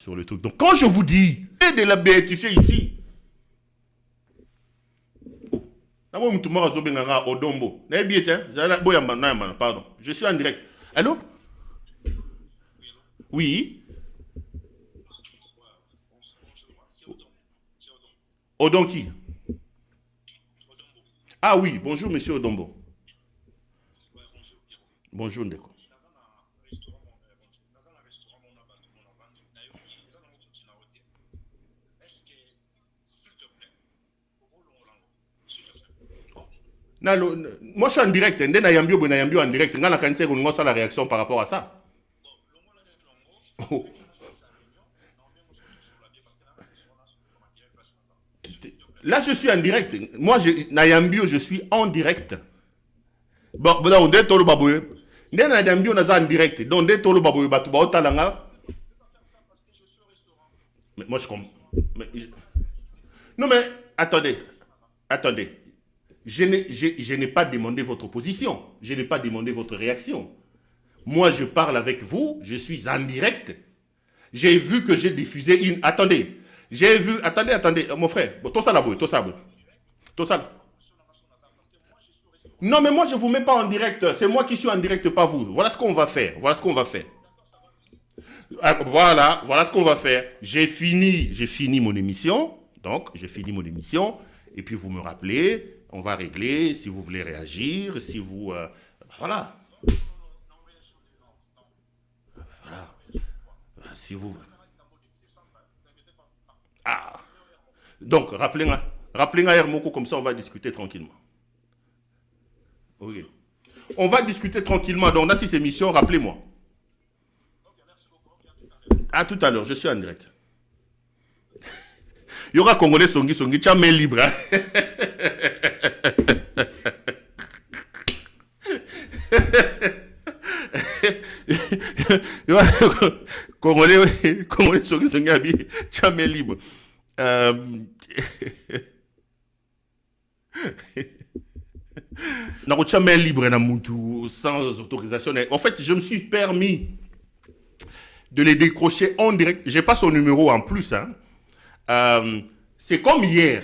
sur le truc. Donc quand je vous dis de la béatifier ici, pardon, je suis en direct. Allô? Oui. Odonki. Ah oui, bonjour monsieur Odombo. Bonjour Ndeko. Moi je suis en direct, en direct. La réaction par rapport à ça. Oh. Là je suis en direct. Moi je suis en direct. Bon, on est tout le baboué. On est en direct. Donc on est tout le baboué. Mais moi je comprends. Non mais attendez. Je n'ai pas demandé votre position. Je n'ai pas demandé votre réaction. Moi, je parle avec vous. Je suis en direct. J'ai vu que j'ai diffusé une... Attendez. J'ai vu... Attendez. Mon frère. Tout ça. Non, mais moi, je ne vous mets pas en direct. C'est moi qui suis en direct, pas vous. Voilà ce qu'on va faire. Voilà ce qu'on va faire. Voilà ce qu'on va faire. J'ai fini mon émission. Donc, j'ai fini mon émission. Et puis, vous me rappelez... On va régler, si vous voulez réagir, si vous... voilà. Voilà. Si vous... Ah. Donc, rappelez-moi Hermoko, comme ça on va discuter tranquillement. Ok. On va discuter tranquillement. Donc, là, si c'est mission, rappelez-moi. À tout à l'heure, je suis en direct. Il y aura Congolais Songi, tu as main libre. Congolais Songi, tu as main libre. Tu as main libre sans autorisation. En fait, je me suis permis de les décrocher en direct. Je n'ai pas son numéro en plus, hein. C'est comme hier.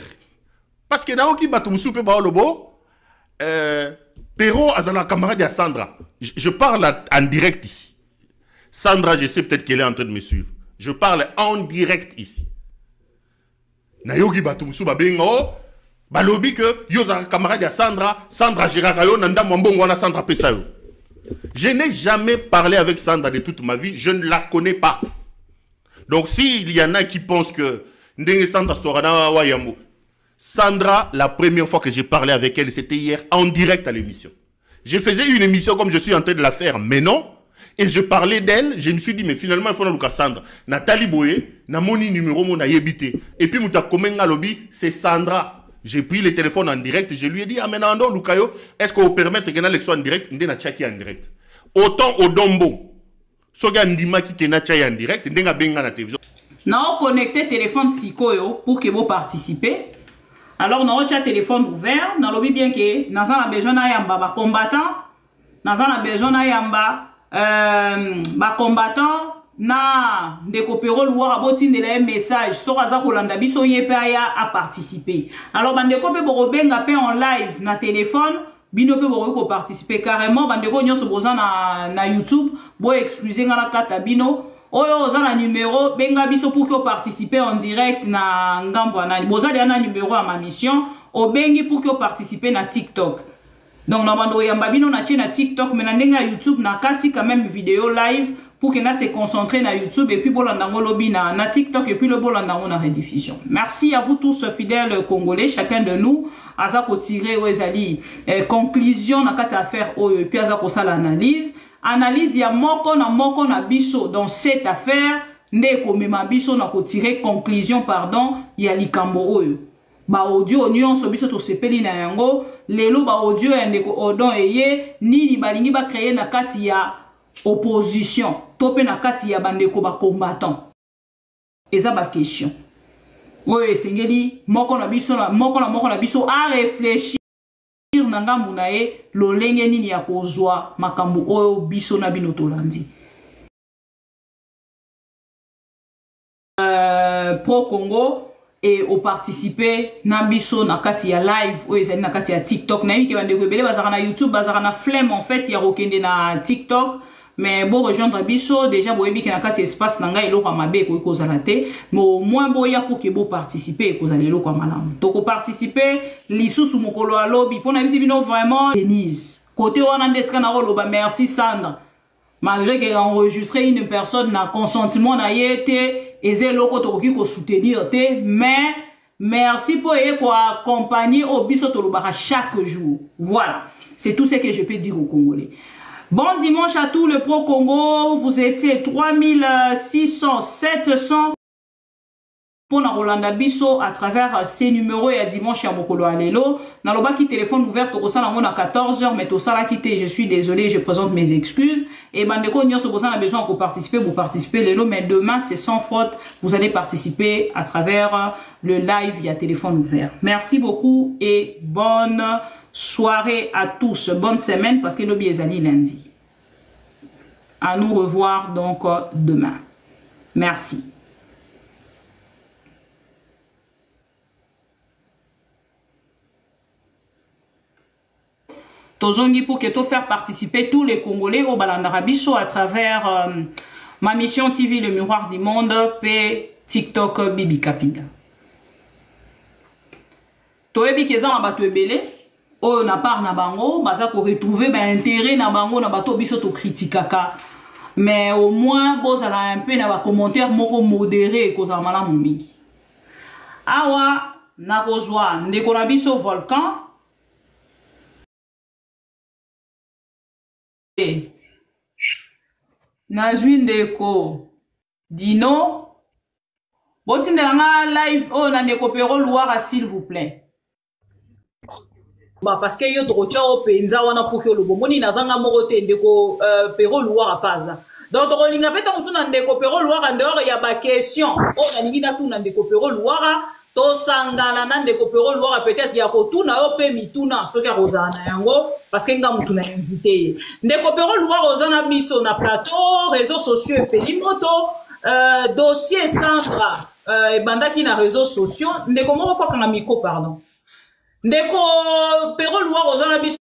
Parce que dans qui Batumsoupe Baolobo, Perro a la camarade de Sandra. Je parle en direct ici. Sandra, je sais peut-être qu'elle est en train de me suivre. Je parle en direct ici. Nayogi Batumsoupe Bengo, Balobi que Yoza camarade de Sandra, Sandra Girakayo, Nanda Mambongo, Sandra Pesayo. Je n'ai jamais parlé avec Sandra de toute ma vie. Je ne la connais pas. Donc, s'il y en a qui pensent que Sandra, la première fois que j'ai parlé avec elle, c'était hier en direct à l'émission. Je faisais une émission comme je suis en train de la faire, mais non. Et je parlais d'elle, je me suis dit, mais finalement, il faut que Sandra. Nathalie Boye, na moni numéro, mon ayébité. Et puis, mouta komenga lobby, c'est Sandra. J'ai pris le téléphone en direct, je lui ai dit, ah, maintenant, Lukayo, est-ce qu'on vous permettre que l'élection en direct, ndé na tchaki en direct. Autant au Dombo, soga ndima qui te na tchaki en direct, ndé na benga na télévision. Non, connecté téléphone Sikoyo pour que vous participez. Alors, nous avons téléphone ouvert. Nous avons bien que nous avons besoin d'un combattant. Nous avons besoin d'un combattant. Na de coopérer le voir abotin de la message sur aza kolanda biso yepe à participer. Alors bande ko pe borobenga pe en live na téléphone bino pe boroko participer carrément bande ko nyonso boza na YouTube bo excluser ngala kata bino oyo oza na numéro benga biso pour que participer en direct na ngambo na boza de na numéro à ma mission o bengi pour que participer na TikTok. Donc na bando yamba bino na chaîne na TikTok mais na ndenga YouTube na kati quand même vidéo live pour que nous se concentrer na YouTube et puis bolandango lobby na TikTok et puis le bolandango na rediffusion. Merci à vous tous fidèles congolais, chacun de nous aza ko tirer ezali conclusion na kati affaire oyo et puis aza ko sala analyse ya moko na biso dans cette affaire nde ko mema biso na ko tirer conclusion pardon ya likambo oyo. Ba audio nyonso biso to sepeli na yango lelo ba audio ya ndeko Odon eye nini balingi ba créer na kati ya opposition topé na kati ya bandeko ba combattant eza ba question oyo esengeli moko na biso a réfléchir na ngambu na ye lolenge nini ya kozwa makambo oyo biso na bino tolandi. Pro Congo et au participer na biso na kati ya live ou ezali na kati ya TikTok na yiki bande rebele bazaka na YouTube bazaka na flemme en fait ya kokende na TikTok mais bon rejoindre biso déjà boyebi ke na kati espace na ngai eloko mabe ko kozala te mais au moins boya pour que bo participer ko zala eloko malamu to ko participer lisusu mokolo a lobby pona bisi bino vraiment Denise côté wana ndeska na loba merci Sandra malgré que enregistrer une personne na consentement na yete et loko tokoki ko soutenir te mais merci pour accompagner au biso tolobaka chaque jour. Voilà, c'est tout ce que je peux dire aux Congolais. Bon dimanche à tout le Pro Congo, vous étiez 3600 700 pour na Rolanda Biso à travers ces numéros et à dimanche à Mokolo Alelo. Na loba qui téléphone ouvert au sein à 14h mais tout ça là quitté, je suis désolé, je présente mes excuses et bandeko nyo so a besoin de participer, vous participez lelo mais demain c'est sans faute, vous allez participer à travers le live via téléphone ouvert. Merci beaucoup et bonne soirée à tous, bonne semaine parce que le billet est lundi. À nous revoir donc demain. Merci. Tozongi pour que tu faire participer tous les Congolais au Balandarabiso à travers ma mission TV Le Miroir du Monde et TikTok Bibi Kapinga. Toyebi kezan abato ebele o na part na bango baza ko retrouver intérêt na bango na bato biso to critiquaka mais au moins bozala un peu na ba commentaire moko modéré kozala malamu mingi. Awa na kozwa ndeko na biso Volcan nazwi ndeko Dino botindela nga live o na ndeko Pero Louara s'il vous plaît bah parce que yo tokotia o penza wana pour que le bomoni nazanga moko te ndeko Pero Louara paza donc tokolinga peta kusuna ndeko Pero Louara ndoro ya ba question o na lingi na tuna ndeko Pero Louara to sangana na ndeko Pero Louara peut-être ya ko tuna yo pe mituna soki rozana yango parce que nga mutu na invité ndeko Pero Louara ozana biso na plateau réseaux sociaux pe limoto dossier Sandra et bandaki na réseaux sociaux ndeko mo fa kana micro pardon ndeko Pero Louara ozana biso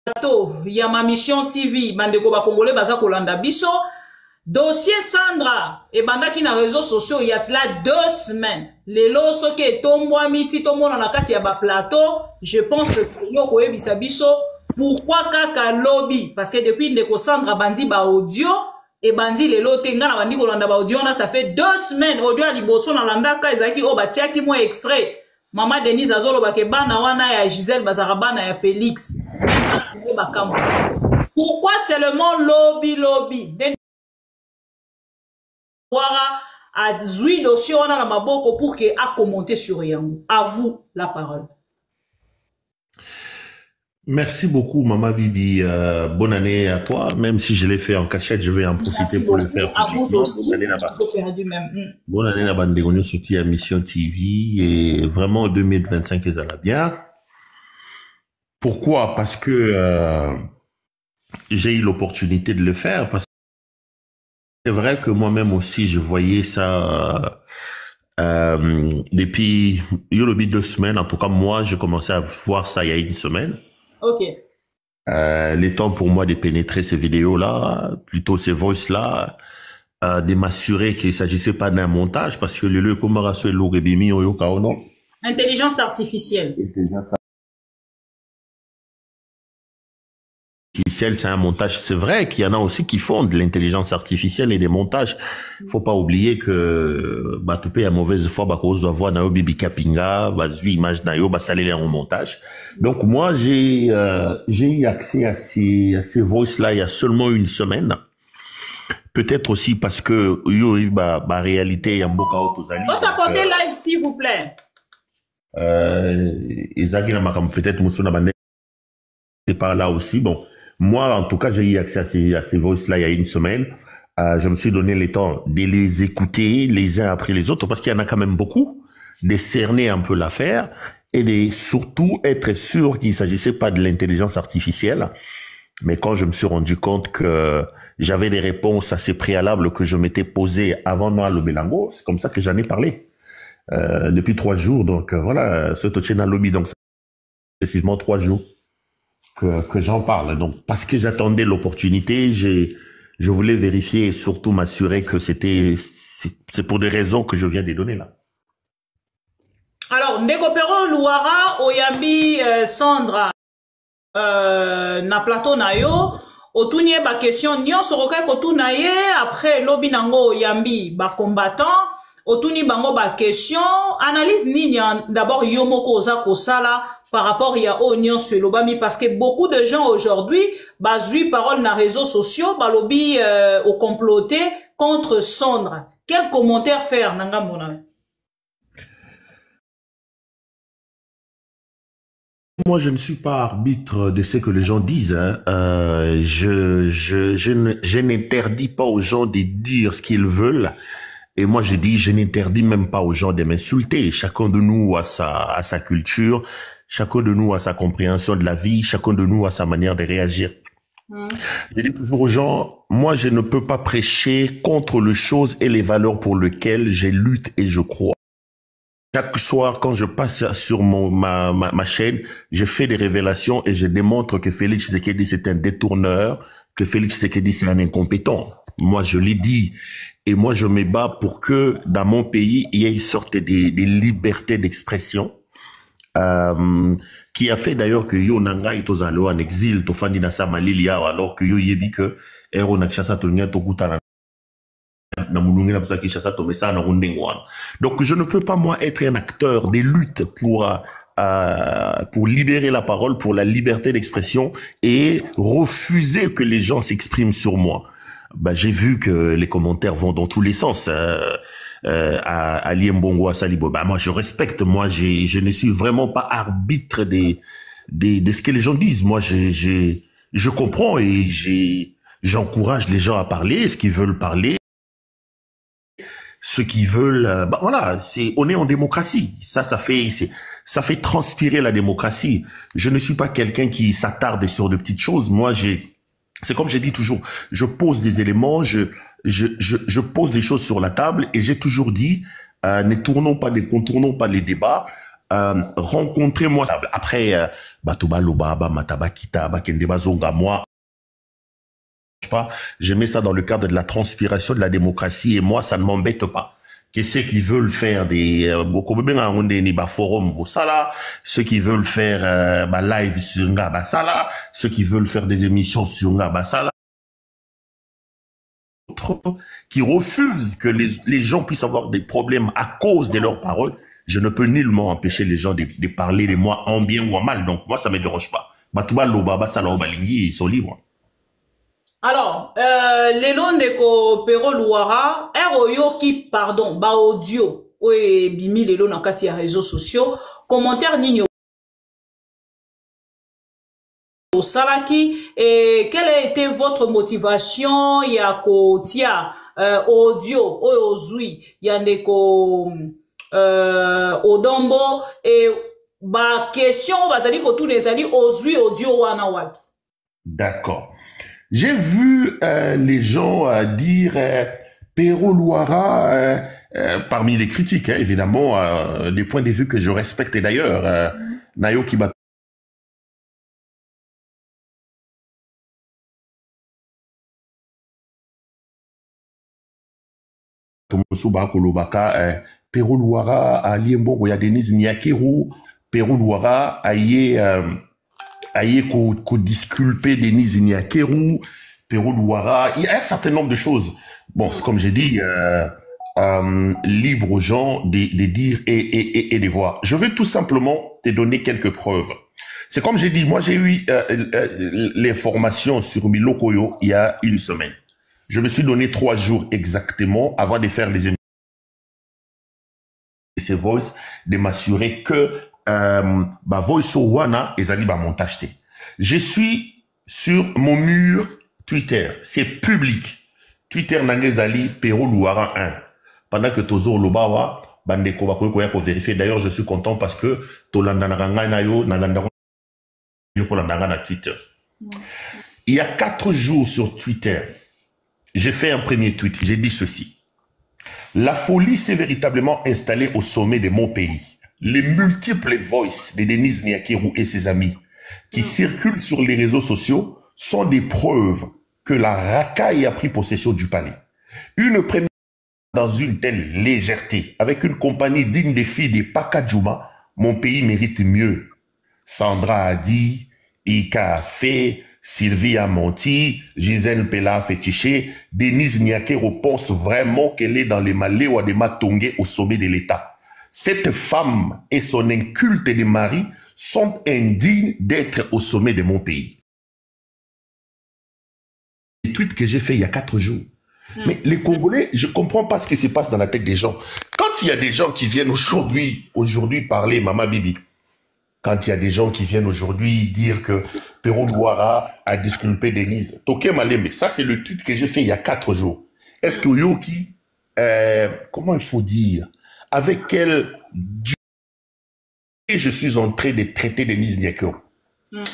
plateau ya ma mission TV bandeko ba congolais baza kolanda biso dossier Sandra et bandaki na réseaux sociaux y a là 2 semaines les loso ke tombwa miti tomona na kati ya ba plateau je pense que yo ko ebisa biso pourquoi kaka lobby parce que depuis ndeko Sandra bandi ba audio et bandi les lote ngana bandi ko landa ba audio na ça fait 2 semaines audio ya liboso na landa ka ezaki o batiaki mo extrait Maman Denise azolo ba ke bana wana ya Gisèle bazara bana ya Félix pourquoi seulement lobby a zui dossier wana na maboko pour que a commenter sur yango. À vous la parole. Merci beaucoup Maman Bibi, bonne année à toi, même si je l'ai fait en cachette, je vais en profiter pour le faire. À vous aussi, bonne année là-bas. Bonne année là-bas, on soutient la mission TV et vraiment 2025 ils allaient bien. Pourquoi? Parce que j'ai eu l'opportunité de le faire, parce que c'est vrai que moi-même aussi, je voyais ça depuis 2 semaines. En tout cas, moi, j'ai commencé à voir ça il y a 1 semaine. Ok. Les temps pour moi de pénétrer ces vidéos-là, plutôt ces voices-là, de m'assurer qu'il ne s'agissait pas d'un montage, parce que le intelligence artificielle. C'est un montage. C'est vrai qu'il y en a aussi qui font de l'intelligence artificielle et des montages. Faut pas oublier que Batopé a mauvaise foi, cause de voir Nayo Bibi Kapinga, Bazui image Nayo, salé en montage. Donc moi j'ai eu accès à ces voices-là il y a seulement 1 semaine. Peut-être aussi parce que réalité il y a beaucoup d'autres. Vous apportez live s'il vous plaît. Peut-être Moussuna Bandé c'est par là aussi. Bon. Moi, en tout cas, j'ai eu accès à ces voices-là il y a 1 semaine. Je me suis donné le temps de les écouter les uns après les autres parce qu'il y en a quand même beaucoup, de cerner un peu l'affaire et de surtout être sûr qu'il ne s'agissait pas de l'intelligence artificielle. Mais quand je me suis rendu compte que j'avais des réponses assez préalables que je m'étais posées avant Noël le Belango. C'est comme ça que j'en ai parlé depuis 3 jours. Donc voilà, ce Tochena Lobby, donc c'est précisément 3 jours que j'en parle. Donc parce que j'attendais l'opportunité, je voulais vérifier et surtout m'assurer que c'est pour des raisons que je viens de donner là. Alors, Ndekopero Louara, Oyambi, Sandra, na plateau na yo, otunye ba question, nyon soroke kotuna ye, après lobi nango Oyambi, ba combattant, otuni bango ba question, analyse ni d'abord yomoko oza kosala par rapport ya o nyon se lobami, parce que beaucoup de gens aujourd'hui, bazui parole na réseaux sociaux, ba lobi au comploté contre Sandra. Quel commentaire faire, nanga mona? Moi, je ne suis pas arbitre de ce que les gens disent. Hein. Je n'interdis pas aux gens de dire ce qu'ils veulent. Et moi, je dis, je n'interdis même pas aux gens de m'insulter. Chacun de nous a sa culture, chacun de nous a sa compréhension de la vie, chacun de nous a sa manière de réagir. Je dis toujours aux gens, moi, je ne peux pas prêcher contre les choses et les valeurs pour lesquelles je lutte et je crois. Chaque soir, quand je passe sur ma chaîne, je fais des révélations et je démontre que Félix Tshisekedi, c'est un détourneur, que Félix Tshisekedi, c'est un incompétent. Moi, je l'ai dit. Et moi, je me bats pour que, dans mon pays, il y ait une sorte de liberté d'expression, qui a fait d'ailleurs que yo nanga itozalo en exil, tofandi na Samalilia, alors que yo yebi que, ero na kishasa tolinga tokutana. Donc je ne peux pas moi être un acteur des luttes pour libérer la parole, pour la liberté d'expression et refuser que les gens s'expriment sur moi. Bah, j'ai vu que les commentaires vont dans tous les sens. À Liembongo, à Salibo. Bah, moi je respecte, moi je ne suis vraiment pas arbitre de ce que les gens disent. Moi je comprends et j'encourage les gens à parler, ce qu'ils veulent parler. Ceux qui veulent, bah voilà, on est en démocratie. Ça fait transpirer la démocratie. Je ne suis pas quelqu'un qui s'attarde sur de petites choses. Moi, c'est comme j'ai dit toujours, je pose des éléments, je pose des choses sur la table et j'ai toujours dit, ne contournons pas les débats, rencontrez-moi. Après, Batuba Lobaba, Mataba Kita, Bakendeba Zonga, moi, je mets ça dans le cadre de la transpiration de la démocratie et moi, ça ne m'embête pas. Que ceux qui veulent faire des forums, ceux qui veulent faire live sur Ngabasala, ceux qui veulent faire des émissions sur Ngabasala, qui refusent que les gens puissent avoir des problèmes à cause de leurs paroles, je ne peux nullement empêcher les gens de parler de moi en bien ou en mal. Donc moi, ça ne me dérange pas. Batouba Lobaba Sala Obalingi, ils sont libres. Alors, les noms de Kopero Louara, Eroyoki, pardon, ba audio, oui, bimi les noms en katia réseaux sociaux, commentaire nini au Salaki, et quelle a été votre motivation, yako tia, audio, ozui, yandeko, odombo, et ba question, bazali ko tous les ali, ozui, audio, wana wapi. D'accord. J'ai vu les gens dire Pero Louara parmi les critiques, hein, évidemment, des points de vue que je respecte d'ailleurs. Nayo Kiba Tomosuba Kolobaka, Pero Louara à Liembongo, il y a Denise Nyakeru, Pero Louara aïe ko disculper Denise Nyakeru, Pero Louara, il y a un certain nombre de choses. Bon, c'est comme j'ai dit, libre aux gens de dire et de voir. Je vais tout simplement te donner quelques preuves. C'est comme j'ai dit, moi j'ai eu l'information sur Milokoyo il y a une semaine. Je me suis donné 3 jours exactement avant de faire les émissions de ces voices, de m'assurer que voice wana ezali ba montage te. Je suis sur mon mur Twitter, c'est public. Twitter nangezali Pero Louara 1. Pendant que tozo lobawa bandeko bakoya ko vérifier. D'ailleurs, je suis content parce que tolandananga na yo nalanda yo ko landanga na Twitter. Il y a 4 jours sur Twitter, j'ai fait un premier tweet, j'ai dit ceci. La folie s'est véritablement installée au sommet de mon pays. Les multiples voices de Denise Nyakero et ses amis qui circulent sur les réseaux sociaux sont des preuves que la racaille a pris possession du palais. Une première dans une telle légèreté, avec une compagnie digne des filles des Pakadjouma, mon pays mérite mieux. Sandra a dit, Ika a fait, Sylvie a menti, Gisèle Pella a fétiché, Denise Nyakero pense vraiment qu'elle est dans les Maléwa de Matongé au sommet de l'État. Cette femme et son inculte de mari sont indignes d'être au sommet de mon pays. Les tweets que j'ai fait il y a 4 jours. Mais les Congolais, je ne comprends pas ce qui se passe dans la tête des gens. Quand il y a des gens qui viennent aujourd'hui parler Mama Bibi, quand il y a des gens qui viennent aujourd'hui dire que Perrault Louara a disculpé Denise, Toké Malembe, ça c'est le tweet que j'ai fait il y a 4 jours. Est-ce que Yoki, comment il faut dire, avec quel je suis en train de traiter Denise Nyakero.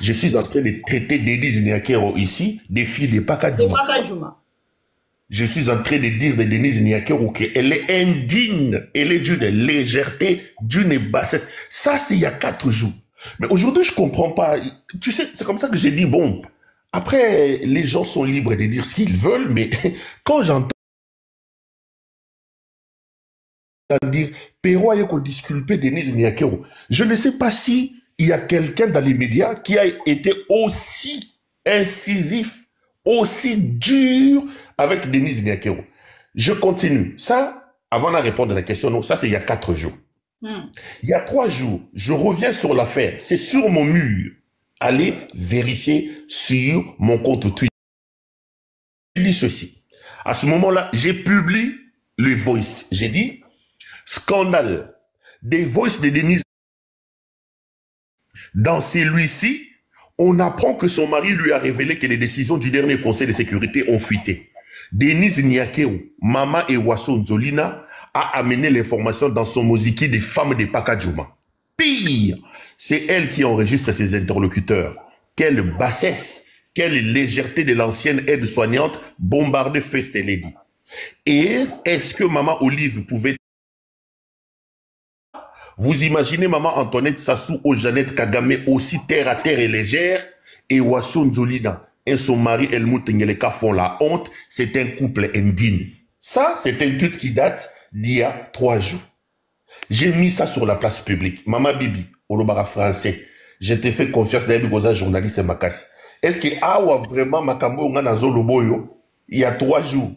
Je suis en train de traiter Denise Nyakero ici, des filles de Pakadjouma. Je suis en train de dire de Denise Nyakero qu'elle est indigne, elle est d'une légèreté, d'une bassesse. Ça, c'est il y a 4 jours. Mais aujourd'hui, je comprends pas. Tu sais, c'est comme ça que j'ai dit, bon, après, les gens sont libres de dire ce qu'ils veulent, mais quand j'entends dire Perrault a disculpé Denise Nyakero, je ne sais pas si il y a quelqu'un dans les médias qui a été aussi incisif, aussi dur avec Denise Nyakero. Je continue. Ça, avant de répondre à la question, non, ça c'est il y a 4 jours. Il y a 3 jours, je reviens sur l'affaire. C'est sur mon mur. Allez vérifier sur mon compte Twitter. Je dis ceci. À ce moment-là, j'ai publié le voice. J'ai dit, scandale des voices de Denise. Dans celui-ci, on apprend que son mari lui a révélé que les décisions du dernier conseil de sécurité ont fuité. Denise Nyakero, Mama Ewaso Nzolina, a amené l'information dans son moziki des femmes de Pakadjouma. Pire, c'est elle qui enregistre ses interlocuteurs. Quelle bassesse, quelle légèreté de l'ancienne aide-soignante bombardée First Lady. Et est-ce que Maman Olive pouvait... Vous imaginez Maman Antoinette Sassou ou Jeannette Kagame aussi terre à terre et légère, et Wasso Nzolina et son mari Helmut Ngeleka font la honte, c'est un couple indigne. Ça, c'est un tweet qui date d'il y a 3 jours. J'ai mis ça sur la place publique. Mama Bibi, Olobara français, je t'ai fait confiance d'ailleurs Goza journaliste Makas. Est-ce que Awa vraiment Makambo Nganazo Loboyo, il y a 3 jours,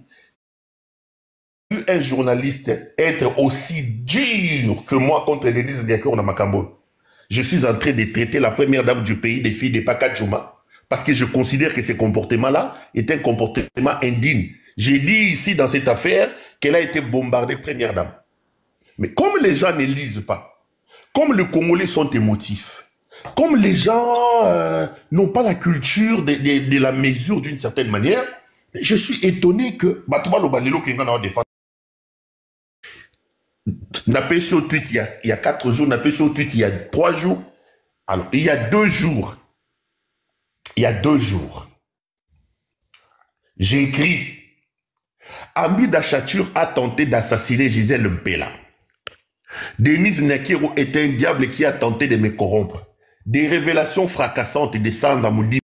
un journaliste être aussi dur que moi contre Denise Nyakero na Makambo? Je suis en train de traiter la première dame du pays des filles de Pakadjouma parce que je considère que ce comportement-là est un comportement indigne. J'ai dit ici dans cette affaire qu'elle a été bombardée première dame. Mais comme les gens ne lisent pas, comme les Congolais sont émotifs, comme les gens n'ont pas la culture de la mesure d'une certaine manière, je suis étonné que Batouba Lobalelo qui est défendu. N'a pas sur tweet il y a 4 jours, n'a pas sur tweet il y a 3 jours. Alors, il y a 2 jours, j'ai écrit Ami Dachature a tenté d'assassiner Gisèle Mpela. Denise Nyakero est un diable qui a tenté de me corrompre. Des révélations fracassantes descendent à Moudi.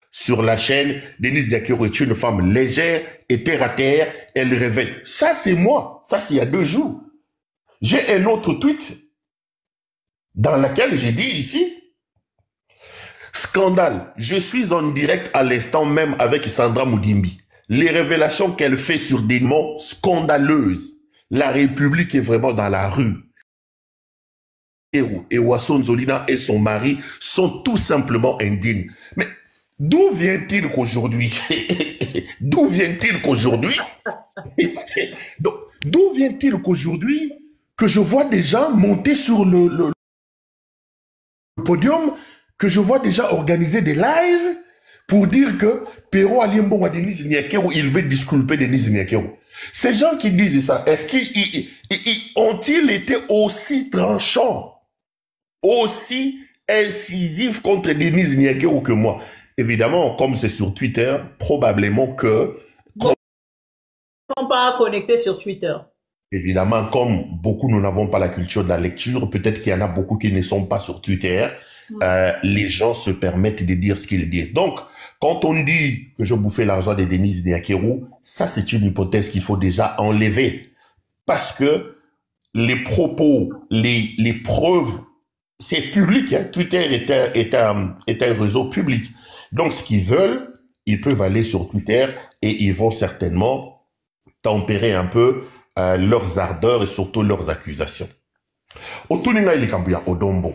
Sur la chaîne, Denise Nyakero est une femme légère et terre à terre, elle révèle. Ça, c'est moi. Ça, c'est il y a 2 jours. J'ai un autre tweet dans lequel j'ai dit ici, scandale, je suis en direct à l'instant même avec Sandra Moudimbi. Les révélations qu'elle fait sur des mots scandaleuses. La République est vraiment dans la rue. Et Wasso Nzolina et son mari sont tout simplement indignes. Mais d'où vient-il qu'aujourd'hui d'où vient-il qu'aujourd'hui d'où vient-il qu'aujourd'hui que je vois des gens monter sur le podium, que je vois déjà organiser des lives pour dire que Perrault Aliembo à Denise Nyakero, il veut disculper Denise Nyakero. Ces gens qui disent ça, est-ce qu'ils ont-ils été aussi tranchants, aussi incisifs contre Denise Nyakero que moi? Évidemment, comme c'est sur Twitter, probablement que pas connectés sur Twitter. Évidemment, comme beaucoup, nous n'avons pas la culture de la lecture, peut-être qu'il y en a beaucoup qui ne sont pas sur Twitter, les gens se permettent de dire ce qu'ils disent. Donc, quand on dit que je bouffais l'argent de Denise Diakerou, ça c'est une hypothèse qu'il faut déjà enlever. Parce que les propos, les preuves, c'est public. Hein. Twitter est un réseau public. Donc, ce qu'ils veulent, ils peuvent aller sur Twitter et ils vont certainement tempérer un peu leurs ardeurs et surtout leurs accusations. Otuninga ili kambuya Odombo,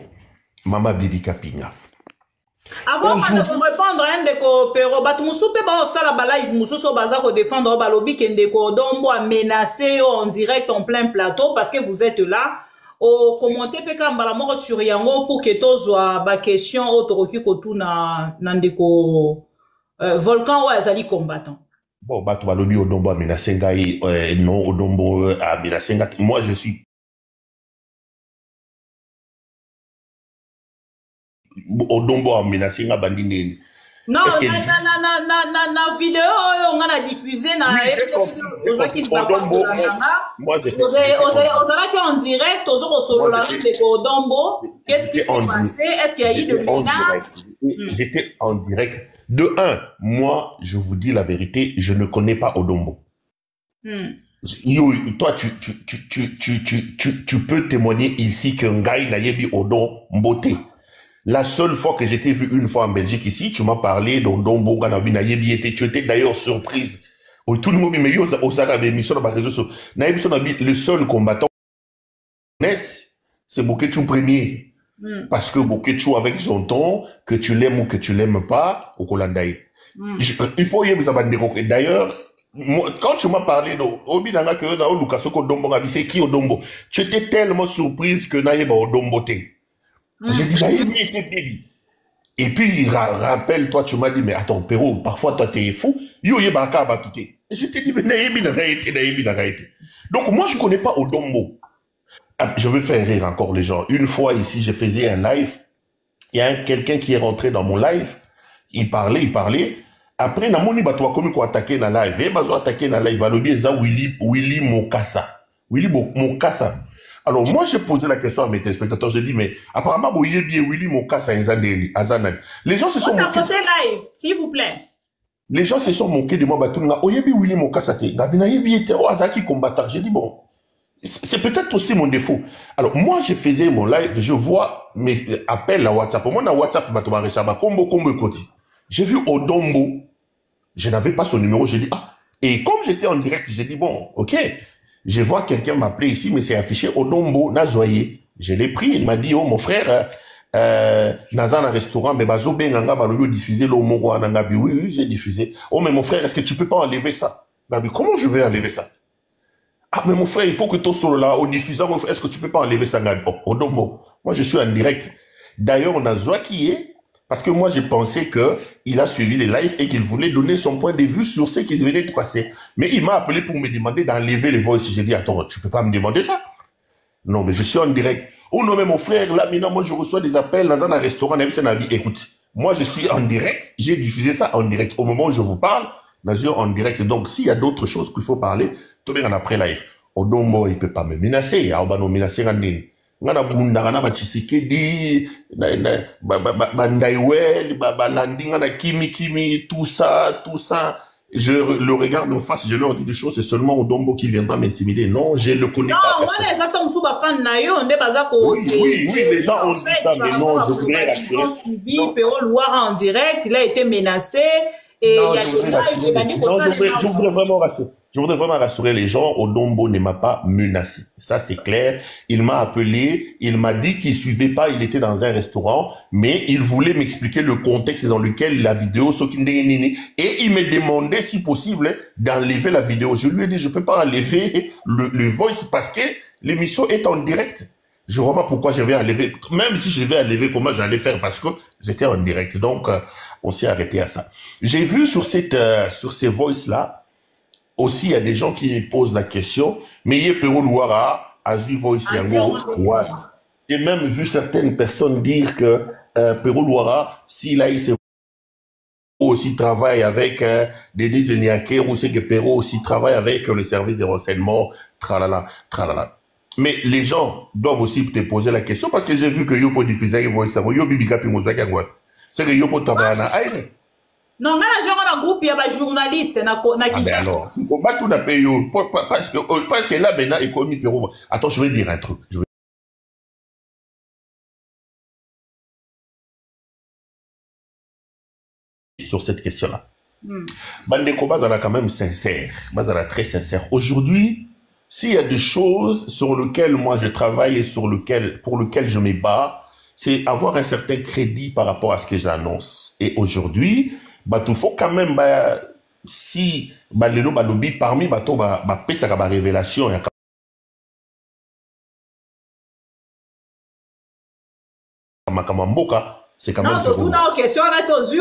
Mama Bibi Kapinga. Avant de répondre à Ndeko Pero, Batumusupe ba osala ba live mususo baza ko défendre balobi ke Ndeko Odombo a menacé en direct en plein plateau parce que vous êtes là. Au commenter peka mbala moko sur yango pour que tozwa ba question otoroki kotuna na Ndeko Volcan ou azali combattant. Bon, Bato Balobi Odombo a menacé Ngai, non, Odombo a menacé Ngai. Moi, je suis. Odombo a menacé Ngai Bandine. Non, na vidéo, on a diffusé na moi, j'ai fait en direct, Odombo. Qu'est-ce qui s'est passé? Est-ce qu'il y a eu de menaces? J'étais en direct. De un, moi, je vous dis la vérité, je ne connais pas Odombo. Toi, tu peux témoigner ici que Ngai Nayebi Odon Mbote. La seule fois que j'étais vu une fois en Belgique ici, tu m'as parlé d'Odombo Nayebi, tu étais d'ailleurs surprise. Tout le monde me dit, le seul combattant, c'est Boketou premier. Parce que Boketou, avec son ton, que tu l'aimes ou que tu l'aimes pas, au Kolandaï. Il faut y avoir d'ailleurs, quand tu m'as parlé c'est qui Odombo? Tu étais tellement surprise que Naïba Odombo t'es. J'ai dit, Naïbi était baby. Et puis, rappelle-toi, tu m'as dit, mais attends, Péro, parfois toi t'es fou. Yo yebaka batouté. Je t'ai dit, mais Naïbi n'a été. Donc, moi, je connais pas Odombo. Je veux faire rire encore les gens. Une fois ici, je faisais un live. Il y a quelqu'un qui est rentré dans mon live. Il parlait. Après, na moni batwa komi ko attaquer na live. Et bazo attaquer na live. Balobi eza Willy Mokassa. Willy Mokassa. Alors, moi, j'ai posé la question à mes téléspectateurs. J'ai dit, mais apparemment, vous voyez bien Willy Mokassa Azanan. Les gens se sont moqués. Live, s'il vous plaît. Les gens se sont moqués de moi. Batunga, oyebi Willy Mokassa te. Gabina yebi ete o azaki combattant. J'ai dit, bon. C'est peut-être aussi mon défaut. Alors, moi, je faisais mon live, je vois mes appels à WhatsApp. Moi, dans WhatsApp, j'ai vu Odombo. Je n'avais pas son numéro. J'ai dit, ah. Et comme j'étais en direct, j'ai dit, bon, ok. Je vois quelqu'un m'appeler ici, mais c'est affiché Odombo Nazoye. Je l'ai pris. Il m'a dit, oh, mon frère, dans un restaurant, mais bazo benganga balolo diffuser le mot anangabi. Oui, j'ai diffusé. Oh, mais mon frère, est-ce que tu peux pas enlever ça? Gabi, comment je vais enlever ça? Ah, mais mon frère, il faut que tu sois là, au diffuseur, est-ce que tu peux pas enlever ça, Gabi? Oh, Odombo. Moi, je suis en direct. D'ailleurs, on a Zoa qui est, parce que moi, j'ai pensé que il a suivi les lives et qu'il voulait donner son point de vue sur ce qui venait de passer. Mais il m'a appelé pour me demander d'enlever les voix. J'ai dit, attends, tu peux pas me demander ça? Non, mais je suis en direct. Oh non, mais mon frère, là, maintenant, moi, je reçois des appels dans un restaurant. Écoute, moi, je suis en direct. J'ai diffusé ça en direct. Au moment où je vous parle, en direct. Donc, s'il y a d'autres choses qu'il faut parler, tout bien en après live. Odombo, il peut pas me menacer. Il y a un menacer ngana bunda ngana bachisekedi bandaiwel balandi ngana kimi tout ça je le regarde en face, je leur dis des choses, c'est seulement Odombo qui viendra m'intimider. Non, je le connais pas. Non, voilà exactement sous ba fan na yo on est pas oui, les gens ont dit ça, mais non, je voudrais rassurer. Ils ont suivi Péro Louara en direct, il a été menacé et il y a je voudrais vraiment rassurer les gens. Odombo ne m'a pas menacé. Ça, c'est clair. Il m'a appelé. Il m'a dit qu'il suivait pas. Il était dans un restaurant, mais il voulait m'expliquer le contexte dans lequel la vidéo, et il me demandait, si possible, d'enlever la vidéo. Je lui ai dit, je peux pas enlever le voice parce que l'émission est en direct. Je vois pas pourquoi je vais enlever. Même si je vais enlever, comment j'allais faire parce que j'étais en direct. Donc, on s'est arrêté à ça. J'ai vu sur ces voices-là, aussi, il y a des gens qui posent la question, mais il y a Péro Louara, Azu Voice Yango. Ouais. J'ai même vu certaines personnes dire que Péro Louara, s'il a eu ses aussi travaille avec Denis Niaké, ou c'est que Perrault aussi travaille avec le service de renseignement, tralala, tralala. Mais les gens doivent aussi te poser la question, parce que j'ai vu que Yopo diffusait, ils vont savoir, Yopo Bibika Pimozaka, c'est que Yopo travaille à Aïe. Non, on a un groupe, il y a des journalistes, alors, on va tout payer, parce que là, maintenant, il commis Perrault. Attends, je vais dire un truc. Sur cette question-là. Bandeko Bazala quand même sincère, Bazala très sincère. Aujourd'hui, s'il y a des choses sur lesquelles moi je travaille et pour lesquelles je me bats, c'est avoir un certain crédit par rapport à ce que j'annonce. Et aujourd'hui, il faut quand même, si lelo balobi parmi bato pesa ka révélation ya makamamboka. C'est quand même tout dans question on a tous vu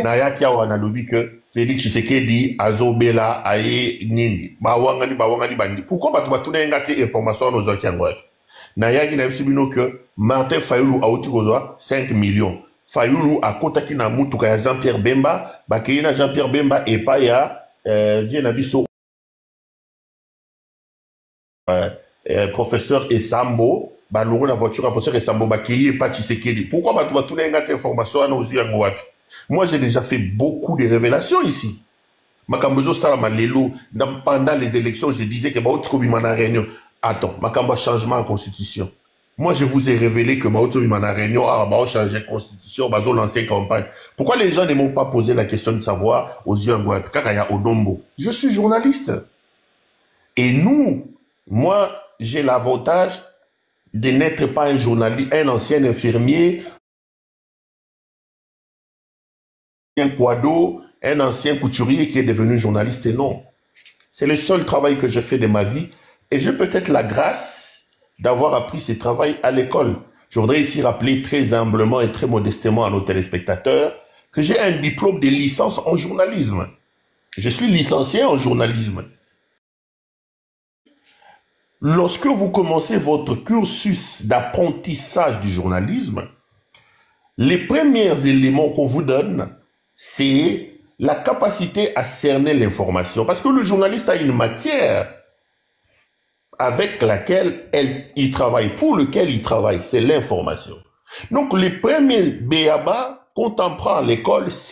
na yaki awa na lobi que Félix Tshisekedi azobela aye nini bawangani bandi pourquoi batu na ngati information nos okiangwa na yaki na bisibino que Martin Fayulu auti kozwa 5 millions Fayulu akotaki na mutuka ya Jean-Pierre Bemba bakeye na Jean-Pierre Bemba et pas ya vient na biso professeur Esambo balongo la voiture à professeur Esambo bakeye pas Tshisekedi. Pourquoi batu na ngati information na ozi yango wapi? Moi j'ai déjà fait beaucoup de révélations ici. Makambozo sala lelo pendant les élections je disais que baoutro bimana réunion. Attends, makambo changement en constitution. Moi je vous ai révélé que baoutro bimana réunion bao changer la constitution, bazo lancer campagne. Pourquoi les gens ne m'ont pas posé la question de savoir aux yeux en Kakaya Odombo? Je suis journaliste. Et moi j'ai l'avantage de n'être pas un journaliste, un ancien infirmier, un quado, un ancien couturier qui est devenu journaliste. Et non. C'est le seul travail que j'ai fait de ma vie. Et j'ai peut-être la grâce d'avoir appris ce travail à l'école. Je voudrais ici rappeler très humblement et très modestement à nos téléspectateurs que j'ai un diplôme de licence en journalisme. Je suis licencié en journalisme. Lorsque vous commencez votre cursus d'apprentissage du journalisme, les premiers éléments qu'on vous donne, c'est la capacité à cerner l'information. Parce que le journaliste a une matière avec laquelle il travaille, pour lequel il travaille, c'est l'information. Donc les premiers B.A.B.A. qu'on apprend à l'école, c'est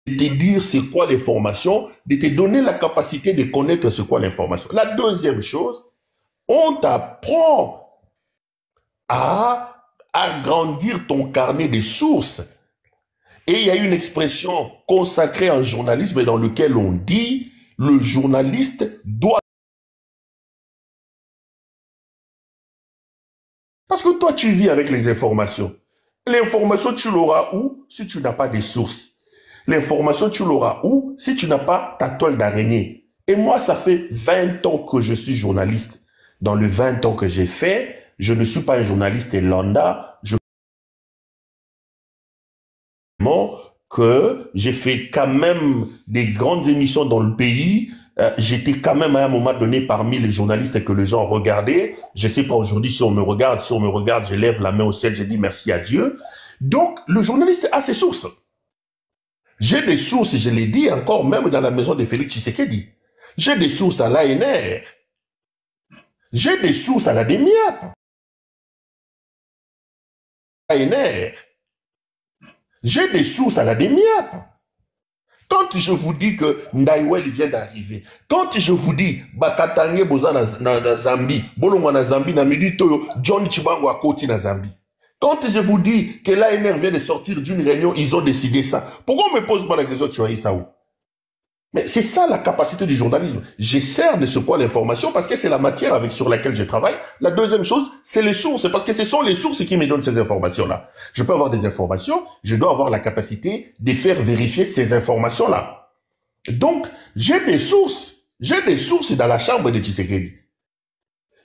de te dire c'est quoi l'information, de te donner la capacité de connaître c'est quoi l'information. La deuxième chose, on t'apprend à agrandir ton carnet de sources. Et il y a une expression consacrée en journalisme dans laquelle on dit le journaliste doit... Parce que toi tu vis avec les informations. L'information tu l'auras où si tu n'as pas de sources? L'information, tu l'auras où si tu n'as pas ta toile d'araignée? Et moi, ça fait 20 ans que je suis journaliste. Dans les 20 ans que j'ai fait, je ne suis pas un journaliste lambda. Que j'ai fait quand même des grandes émissions dans le pays. J'étais quand même à un moment donné parmi les journalistes que les gens regardaient. Je ne sais pas aujourd'hui si on me regarde. Si on me regarde, je lève la main au ciel, je dis merci à Dieu. Donc, le journaliste a ses sources. J'ai des sources, je l'ai dit encore, même dans la maison de Félix Tshisekedi. J'ai des sources à l'ANR. J'ai des sources à la DEMIAP. ANR. J'ai des sources à la DEMIAP. Quand je vous dis que Ndaïwel vient d'arriver, quand je vous dis Bakatange Boza na Zambie, Bolonga na Zambie, na Midi Toyo, John Chibango a Koti na Zambie. Quand je vous dis que l'ANR vient de sortir d'une réunion, ils ont décidé ça. Pourquoi on me pose pas la question, tu vois ça où? Mais c'est ça la capacité du journalisme. J'essaie de ce point l'information parce que c'est la matière sur laquelle je travaille. La deuxième chose, c'est les sources. Parce que ce sont les sources qui me donnent ces informations-là. Je peux avoir des informations, je dois avoir la capacité de faire vérifier ces informations-là. Donc, j'ai des sources. J'ai des sources dans la chambre de Tshisekedi.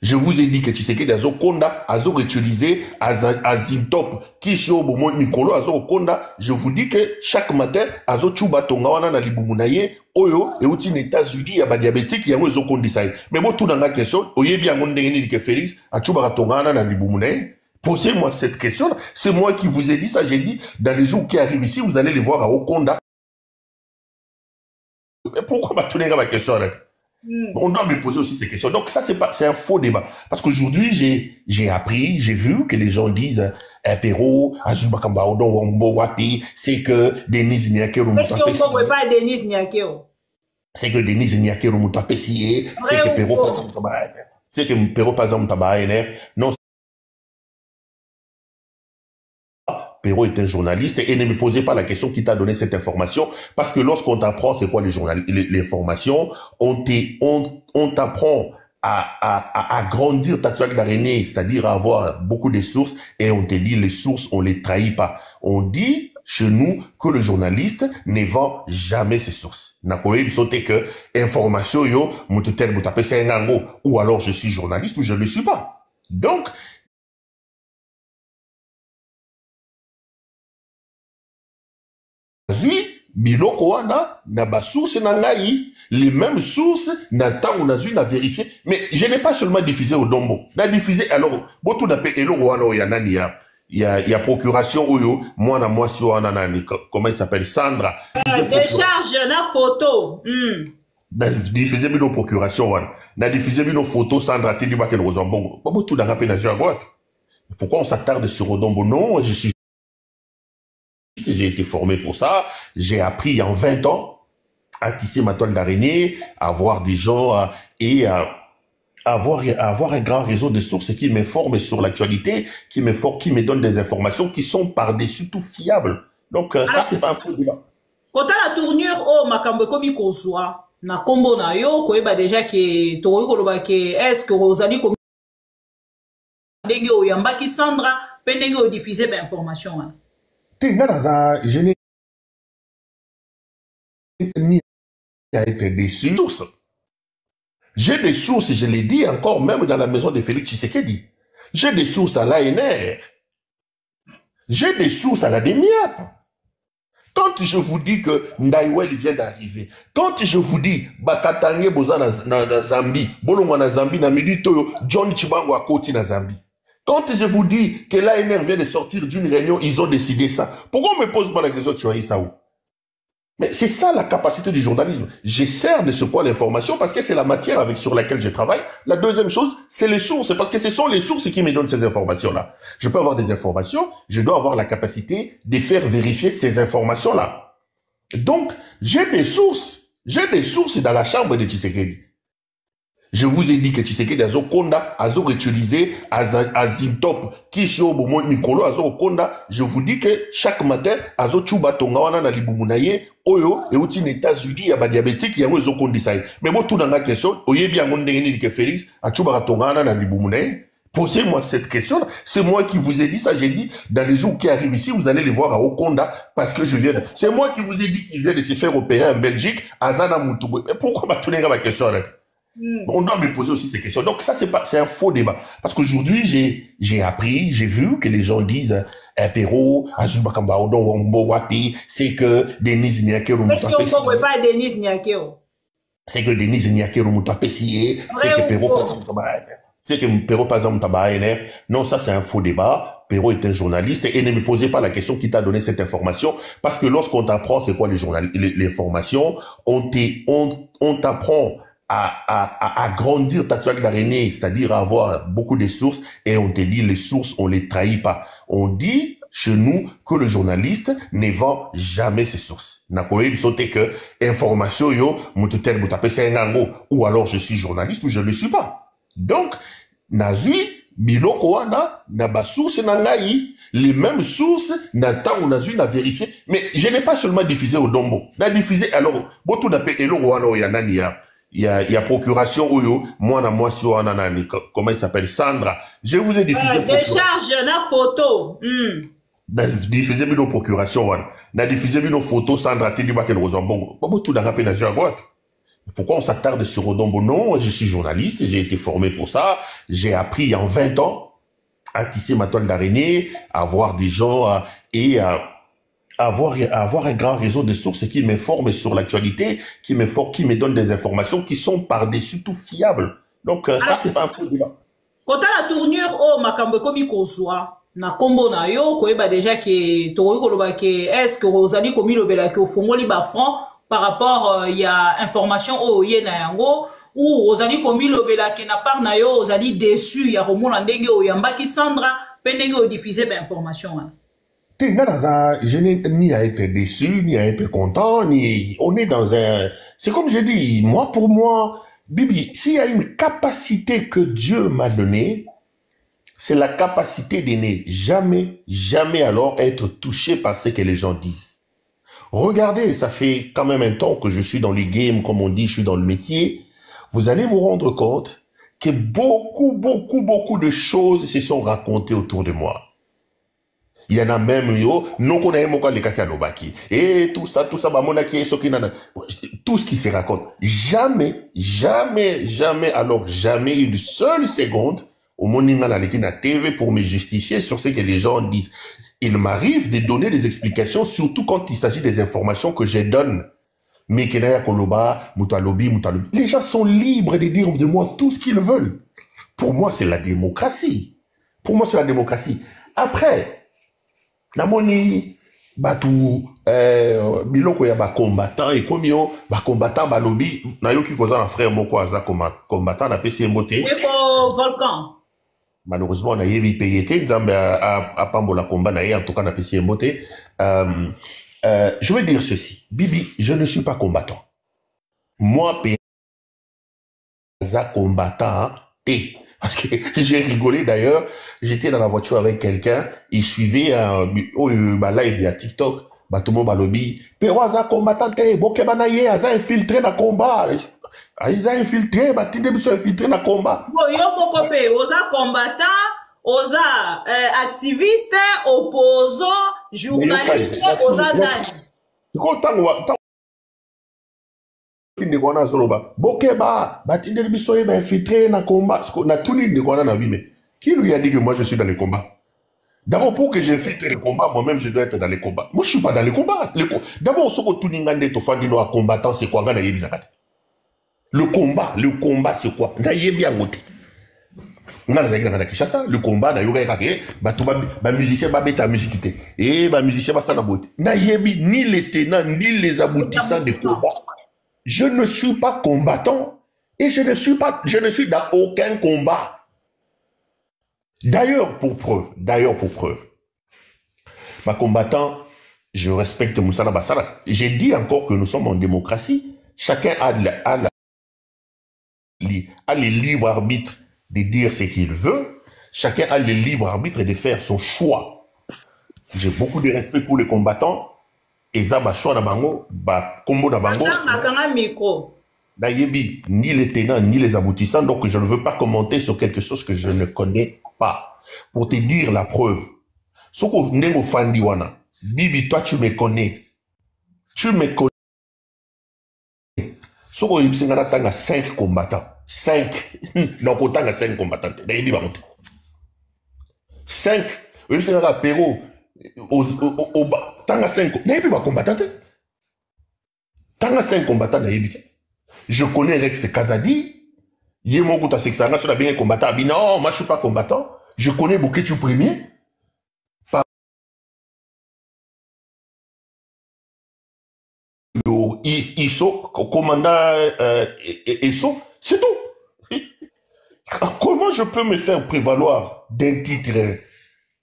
Je vous ai dit que Tshisekedi Azo Konda, Azo réutilisé, Azintop, Kisio Bomo Nikolo, Azo Konda. Je vous dis que chaque matin, Azo Chuba Tongawana na Libumunaye, Oyo, et outi les États-Unis, y'a diabétique, y'a Azo Kondisaï. Mais bon, tout dans la question, Oye bien Mondengeni que Félix, a Chuba Tongana na Libumunaye. Posez-moi cette question-là. C'est moi qui vous ai dit ça. J'ai dit, dans les jours qui arrivent ici, vous allez les voir à Okonda. Pourquoi tourner ma question là? On doit me poser aussi ces questions. Donc ça, c'est un faux débat. Parce qu'aujourd'hui, j'ai appris, j'ai vu que les gens disent, Perrault, Azuma Kamba, Odon, Wambo, Wapi, c'est que Denise Nyakero Mouta Pessie. On ne pas Denise Nyakero. C'est que Denise Nyakero Mouta Pessie, c'est que Perrault, c'est que Perrault, par exemple, Tabaïne. Non. Perrault est un journaliste et ne me posez pas la question qui t'a donné cette information parce que lorsqu'on t'apprend c'est quoi les formations, on t'apprend à grandir ta toile d'araignée, c'est-à-dire à avoir beaucoup de sources et on te dit les sources, on les trahit pas. On dit chez nous que le journaliste ne vend jamais ses sources. Nakoye bisote que information yo mututel mutape c'est un ou alors je suis journaliste ou je ne le suis pas. Donc biloko wana na ba source na ngai les mêmes sources na temps on a dû la vérifier mais je n'ai pas seulement diffusé au Dombo na diffusé alors botu na pe eloko wana ya nani ya procuration oyo mwana mwasi wana nani comment il s'appelle Sandra décharge na photo na diffusé bino procuration wana na diffusé bino photo Sandra tindi ba ken rozo bongo botu na rapé na droite pourquoi on s'attarde sur Odombo? Non, je suis j'ai été formé pour ça. J'ai appris en 20 ans à tisser ma toile d'araignée, à voir des gens et à avoir un grand réseau de sources qui m'informent sur l'actualité, qui me donnent des informations qui sont par-dessus tout fiables. Donc ça, c'est pas un faux débat. Quand la tournure au makambo komi kozwa na kombo na yo koyeba déjà que tokoki koloba ke est-ce que ozali komi ndenge oyambaki Sandra pe ndenge odiffuser ba information je n'ai ni à être déçu. J'ai des sources, je l'ai dit encore, même dans la maison de Félix Tshisekedi. J'ai des sources à l'ANR. J'ai des sources à la DEMIAP. Quand je vous dis que Ndaïwel vient d'arriver, quand je vous dis Bakatange Boza na Zambie, Bolonga na Zambie, na Midi Toyo, John Chibango à Koti na Zambie. Quand je vous dis que l'ANR vient de sortir d'une réunion, ils ont décidé ça. Pourquoi on me pose pas la question, tu vois ça où? Mais c'est ça la capacité du journalisme. J'essaie de ce point l'information parce que c'est la matière sur laquelle je travaille. La deuxième chose, c'est les sources. Parce que ce sont les sources qui me donnent ces informations-là. Je peux avoir des informations, je dois avoir la capacité de faire vérifier ces informations-là. Donc, j'ai des sources dans la chambre de Tshisekedi. Je vous ai dit que Tshisekedi Azo Konda, Azo réutilisé, Azintop, Kisio, Bomo, Nikolo, Azo Konda. Je vous dis que chaque matin, Azo Chuba Tonga, wana na Libumunaye, Oyo, et outi les États-Unis, y'a ba diabétique, y'a Azo Kondisaï. Mais bon, tout dans la question, Oye bien, on dit que Félix, a Chuba Tonga, na Libumunaye. Posez-moi cette question-là. C'est moi qui vous ai dit ça. J'ai dit, dans les jours qui arrivent ici, vous allez les voir à Okonda, parce que je viens c'est moi qui vous ai dit qu'il vient de se faire opérer en Belgique, à Zana Moutoubou. Mais pourquoi ma tourner ma question là? On doit me poser aussi ces questions. Donc ça, c'est un faux débat. Parce qu'aujourd'hui, j'ai appris, j'ai vu que les gens disent, Perrault, Azuma Kamba, Odon, Wambo, Wapi, c'est que Denise Nyakero Mouta Pessie. Si on ne pas Denise Nyakero. C'est que Denise Nyakero Mouta Pessie, c'est que Perrault, par exemple, Tabaïne. Non, ça, c'est un faux débat. Perrault est un journaliste et ne me posez pas la question qui t'a donné cette information parce que lorsqu'on t'apprend c'est quoi les formations, on t'apprend à grandir ta toile d'araignée, c'est-à-dire à avoir beaucoup de sources et on te dit les sources, on les trahit pas. On dit chez nous que le journaliste ne vend jamais ses sources. Nakoye bisote que information yo mututel mutape c'est un ou alors je suis journaliste ou je ne le suis pas. Donc nazui biloko wana na ba source na ngai les mêmes sources na temps on a dû la vérifier mais je n'ai pas seulement diffusé au Dombo na diffusé alors botu na pe eloko wana ya nani il y a procuration oyo mwana mwasi wana nani comment il s'appelle Sandra je vous ai diffusé décharge na photo na diffusé bino procuration wana na diffusé bino photo Sandra tindi ba ken rozo bongo botu na rapé na droite. Pourquoi on s'attarde sur Odombo? Non, je suis journaliste, j'ai été formé pour ça. J'ai appris en 20 ans à tisser ma toile d'araignée, à voir des gens et à avoir un grand réseau de sources qui m'informent sur l'actualité, qui me donnent des informations qui sont par-dessus tout fiables. Donc ça, c'est pas un faux débat. Quand la tournure au makambo komi kozwa na kombo na yo koyeba déjà que tokoki koloba ke est-ce que ozali komilobela ke ofongoli bafront par rapport ya information oyo ye na yango ou ozali komilobela ke na part na yo ozali déçu ya komona ndenge oyambaki Sandra mpe ndenge odiffuser bainformation wana. Je n'ai ni à être déçu, ni à être content, ni on est dans un... C'est comme j'ai dit, moi pour moi, Bibi, s'il y a une capacité que Dieu m'a donnée, c'est la capacité de ne jamais, jamais alors être touché par ce que les gens disent. Regardez, ça fait quand même un temps que je suis dans les games, comme on dit, je suis dans le métier. Vous allez vous rendre compte que beaucoup de choses se sont racontées autour de moi. Il y en a même, non qu'on a les kakianobaki. Et tout ça, bah, tout ce qui se raconte. Jamais, alors jamais une seule seconde, au Moninga na TV pour me justifier sur ce que les gens disent. Il m'arrive de donner des explications, surtout quand il s'agit des informations que je donne. Mais les gens sont libres de dire de moi tout ce qu'ils veulent. Pour moi, c'est la démocratie. Après, namoni batu biloko ya ba combattant et comme yo ba combattant ba lobby na yo ki koza na frère moko aza combattant na pesi mbote Volcan malheureusement na yebi payete nzambe a pambola combat na ye en tout cas na pesi mbote. Je vais dire ceci, Bibi, je ne suis pas combattant. Moi payasa combattant et parce que j'ai rigolé d'ailleurs, j'étais dans la voiture avec quelqu'un, il suivait ma live via TikTok, Batomo Balobi, pero aza combattant, bokeba ye, aza infiltré dans le combat. Ils ont infiltré, infiltré dans le combat. Yo mokope, oza combattant, oza activiste, opposant, journaliste, oza nani. Bokeba, batindeli biso yeba infiltré na combat. Na tout le monde na vie, mais qui lui a dit que moi je suis dans les combats? D'abord, pour que j'infiltre les combats, moi-même je dois être dans les combats. Moi je suis pas dans les combats. D'abord, ce que tout le monde est au combattant, c'est quoi? Le combat, c'est quoi? Le combat, musicien va musique. Et musicien va s'en aboter. Ni les tenants, ni les aboutissants des combats. Je ne suis pas combattant et je ne suis dans aucun combat. D'ailleurs, pour preuve, ma combattant, je respecte Moussala Bassara. J'ai dit encore que nous sommes en démocratie. Chacun a le libre arbitre de dire ce qu'il veut. Chacun a le libre arbitre de faire son choix. J'ai beaucoup de respect pour les combattants. Et ça, choix d'abango, combo d'abango. Ni les tenants, ni les aboutissants. Donc, je ne veux pas commenter sur quelque chose que je ne connais pas. Pour te dire la preuve. Soko Nemo Fandiwana. Bibi, toi, tu me connais. Soko Yipsingana Tanga 5 combattants. 5. Donc, autant 5 combattants. 5. Yipsingana Perro. Tanga 5 combattants. Tanga 5 combattants. Je connais Rex Kazadi. Yemokuta Sexanga sur la bien combattant. Non, moi je suis pas combattant. Je connais Boketu Premier. Iso, commandant Isso, c'est tout. Comment je peux me faire prévaloir d'un titre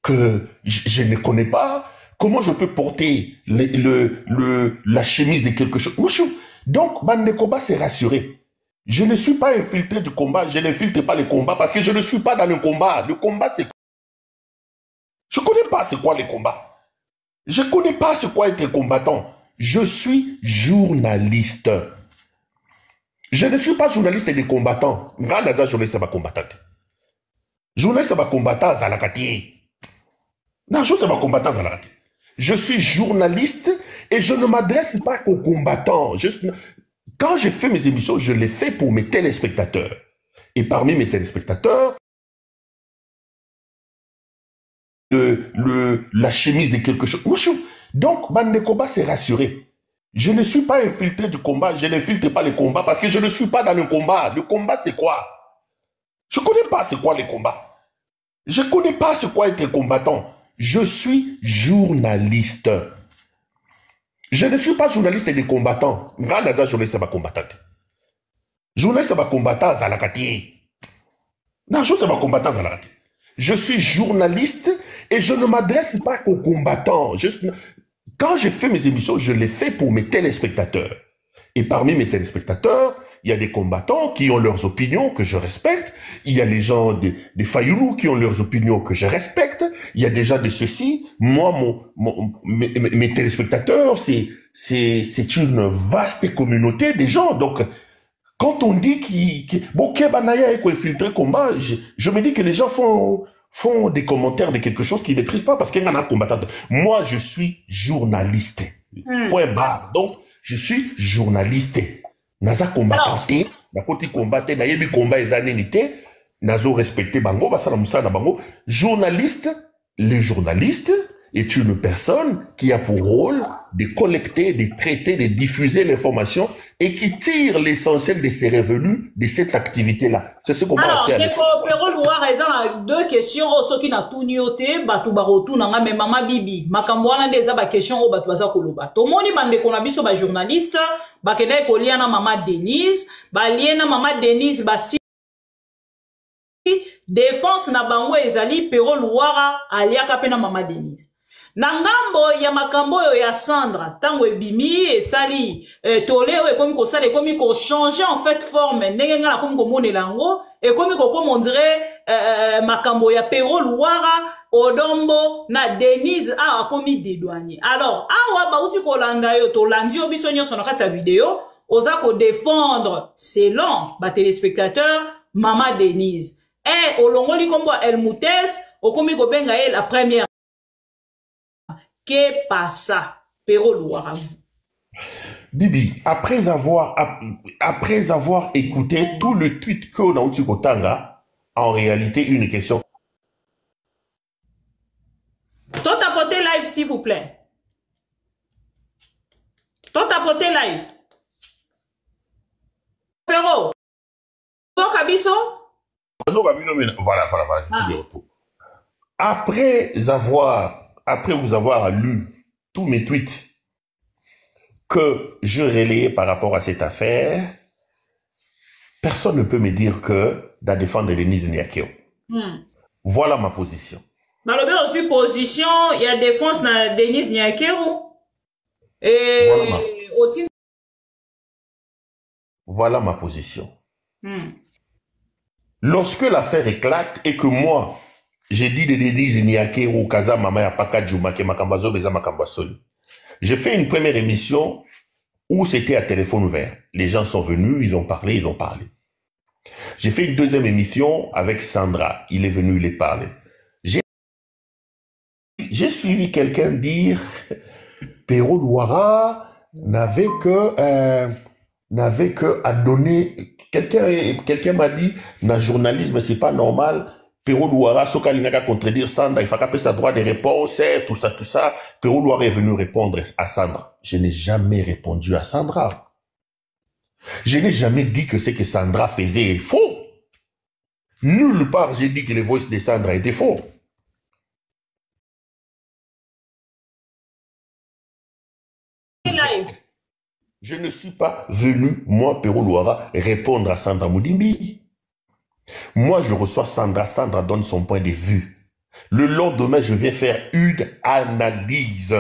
que je ne connais pas? Comment je peux porter la chemise de quelque chose? Donc, Bandekoba s'est rassuré. Je ne suis pas infiltré du combat, je n'infiltre pas le combat parce que je ne suis pas dans le combat. Le combat, c'est quoi? Je ne connais pas c'est quoi le combat. Je ne connais pas c'est quoi être combattant. Je suis journaliste. Je ne suis pas journaliste et combattant. Journaliste pas combattant. Journaliste pas combattant à la kati. Non, je ne suis pas combattant à la kati. Je suis journaliste et je ne m'adresse pas aux combattants. Quand je fais mes émissions, je les fais pour mes téléspectateurs. Et parmi mes téléspectateurs, la chemise de quelque chose. Donc, Bandekoba s'est rassuré. Je ne suis pas infiltré du combat, je n'infiltre pas le combat parce que je ne suis pas dans le combat. Le combat, c'est quoi? Je ne connais pas c'est quoi le combat. Je ne connais pas ce qu'est être combattant. Je suis journaliste. Je ne suis pas journaliste et des combattants. Journaliste pas combattant. Journaliste pas combattant à la kati. Non, je ne suis pas combattant à la kati. Je suis journaliste et je ne m'adresse pas qu'aux combattants. Quand je fais mes émissions, je les fais pour mes téléspectateurs. Et parmi mes téléspectateurs, il y a des combattants qui ont leurs opinions que je respecte. Il y a les gens des Fayoulou qui ont leurs opinions que je respecte. Il y a des gens de ceci. Moi, mes téléspectateurs, c'est une vaste communauté de gens. Donc, quand on dit bon, Kebanaya est infiltré combat, je me dis que les gens font des commentaires de quelque chose qu'ils ne maîtrisent pas parce qu'il y en a combattant. Moi, je suis journaliste. Point barre. Donc, je suis journaliste. Naza combattanté, na koti combatté, na yebi combat ezanenité, nazo respecté bango, basala musala na bango. Journaliste, le journaliste est une personne qui a pour rôle de collecter, de traiter, de diffuser l'information et qui tire l'essentiel de ses revenus de cette activité-là. C'est ce qu'on va appeler. Alors, Pero Louar, il y a deux questions. Ceux qui n'ont tout nioté, batu barotu nanga mais mama bibi. Makamwana deza ba question au batu baza koloba. To moni bande konabiso ba journaliste, ba kena ekoliana mama Denise, ba liena mama Denise basi défense na bango ezali Pero Louara aliaka pena mama Denise. Nangambo ya makambo yo ya Sandra tango ebimi esali toleo ekomi ko sala ekomi ko changer en fait forme ndenge ngala komi ko monela ngo ekomi ko comme on dirait makambo ya Pero Louara Odombo na Denise a komi dédouané. Alors awa ba uti ko landa yo to landi obiso nyonso na kati ya vidéo oza ko défendre selon ba téléspectateurs mama Denise et olongoli kombo El Moutes okomi ko benga elle la première. Qu'est pas ça, Pero Louara? Bibi, après avoir écouté tout le tweet qu'on a eu Kotanga, en réalité, une question. Toi, tapoter live, s'il vous plaît. Toi, tapoter live. Pero, toi, Kabiso? Voilà. Après vous avoir lu tous mes tweets que je relayais par rapport à cette affaire, personne ne peut me dire que de défendre Denise Niakeo. Voilà ma position. Malobé aussi position, il y a défense de Denise Niakeo. Et voilà ma position. Lorsque l'affaire éclate et que moi, j'ai dit de Denise Niakero, Kaza Mama Yapaka Djoumake Makambazo Beza Makambasoli. J'ai fait une première émission où c'était à téléphone ouvert. Les gens sont venus, ils ont parlé. J'ai fait une deuxième émission avec Sandra. Il est venu, il est parlé. J'ai suivi quelqu'un dire Pero Louara n'avait que à donner. Quelqu'un m'a dit, na journalisme, c'est pas normal. Pero Louara, Soka Linaka contredire Sandra, il faut qu'après sa droit de réponse, tout ça. Pero Louara est venu répondre à Sandra. Je n'ai jamais répondu à Sandra. Je n'ai jamais dit que ce que Sandra faisait est faux. Nulle part j'ai dit que les voices de Sandra étaient faux. Je ne suis pas venu, moi, Pero Louara, répondre à Sandra Moudimbi. Moi, je reçois Sandra, Sandra donne son point de vue. Le lendemain, je vais faire une analyse.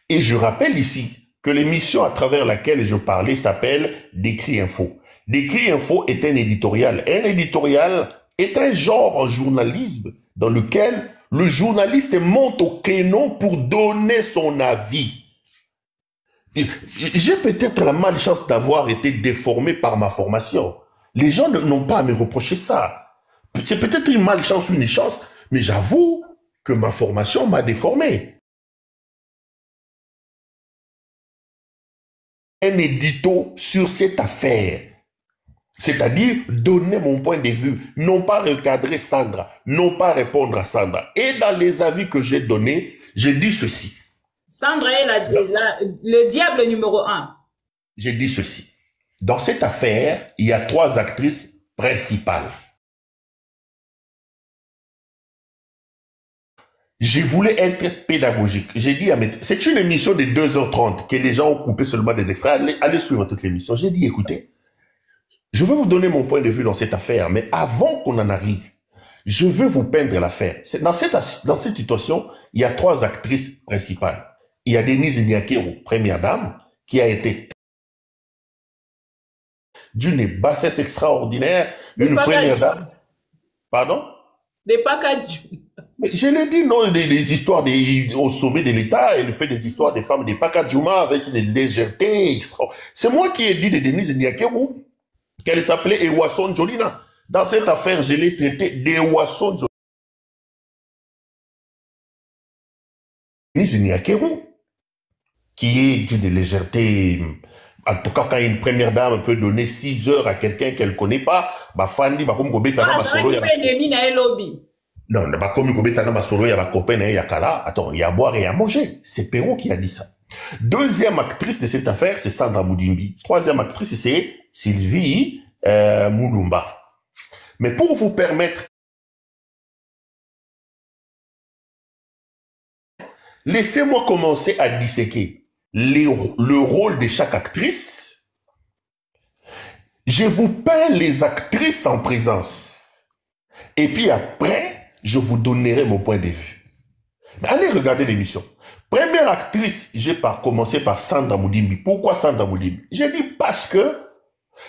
Et je rappelle ici que l'émission à travers laquelle je parlais s'appelle Décrit Info. Décrit Info est un éditorial. Un éditorial est un genre en journalisme dans lequel le journaliste monte au créneau pour donner son avis. J'ai peut-être la malchance d'avoir été déformé par ma formation. Les gens n'ont pas à me reprocher ça. C'est peut-être une malchance ou une chance, mais j'avoue que ma formation m'a déformé. Un édito sur cette affaire, c'est-à-dire donner mon point de vue, non pas recadrer Sandra, non pas répondre à Sandra. Et dans les avis que j'ai donnés, j'ai dit ceci. Sandra est le diable numéro 1. J'ai dit ceci. Dans cette affaire, il y a 3 actrices principales. Je voulais être pédagogique. J'ai dit à mes... C'est une émission de 2h30 que les gens ont coupé seulement des extraits. Allez suivre toute l'émission. J'ai dit, écoutez, je veux vous donner mon point de vue dans cette affaire, mais avant qu'on en arrive, je veux vous peindre l'affaire. Dans cette situation, il y a 3 actrices principales. Il y a Denise Nyakero, première dame, qui a été d'une bassesse extraordinaire, une première dame. Pardon? Des packages. Je l'ai dit, non, des histoires au sommet de l'État, elle fait des histoires des femmes des Pakadjouma avec une légèreté extra. C'est moi qui ai dit de Denise Nyakero qu'elle s'appelait Ewason Jolina. Dans cette affaire, je l'ai traité d'Ewason Jolina. Denise Nyakero, qui est d'une légèreté. En tout cas, quand une première dame peut donner 6 heures à quelqu'un qu'elle ne connaît pas, bah Fanny, bah comme Gobetana Masoro, non, bah comme Gobetana Masoro, il y a ma copaine, il y a Kala. Attends, il y a à boire et à manger. C'est Perrault qui a dit ça. Deuxième actrice de cette affaire, c'est Sandra Moudimbi. Troisième actrice, c'est Sylvie Moulumba. Mais pour vous permettre, laissez-moi commencer à disséquer le rôle de chaque actrice. Je vous peins les actrices en présence. Et puis après, je vous donnerai mon point de vue. Mais allez regarder l'émission. Première actrice, j'ai commencé par Sandra Moudimbi. Pourquoi Sandra Moudimbi? J'ai dit parce que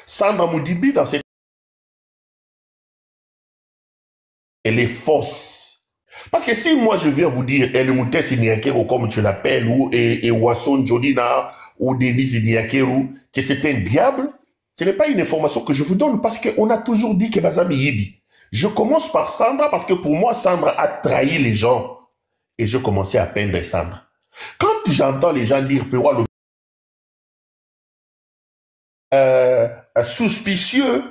Sandra Moudimbi, dans cette... elle est fausse. Parce que si moi je viens vous dire El Moutès Nyakero, comme tu l'appelles, ou Ewason Jolina, ou Denise Nyakero, que c'est un diable, ce n'est pas une information que je vous donne parce qu'on a toujours dit que Bazami Yibi. Je commence par Sandra parce que pour moi, Sandra a trahi les gens. Et je commençais à peindre Sandra. Quand j'entends les gens dire Perrault suspicieux,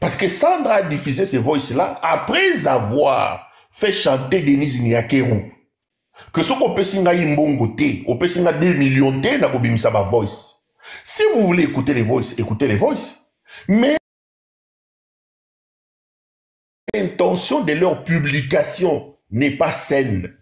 parce que Sandra a diffusé ces voices-là après avoir fait chanter Denise Nyakero. Que ce qu'on peut signer une bonne on peut signer 2 millions de na kobimisa ba voice. Si vous voulez écouter les voices, écoutez les voices. Mais l'intention de leur publication n'est pas saine.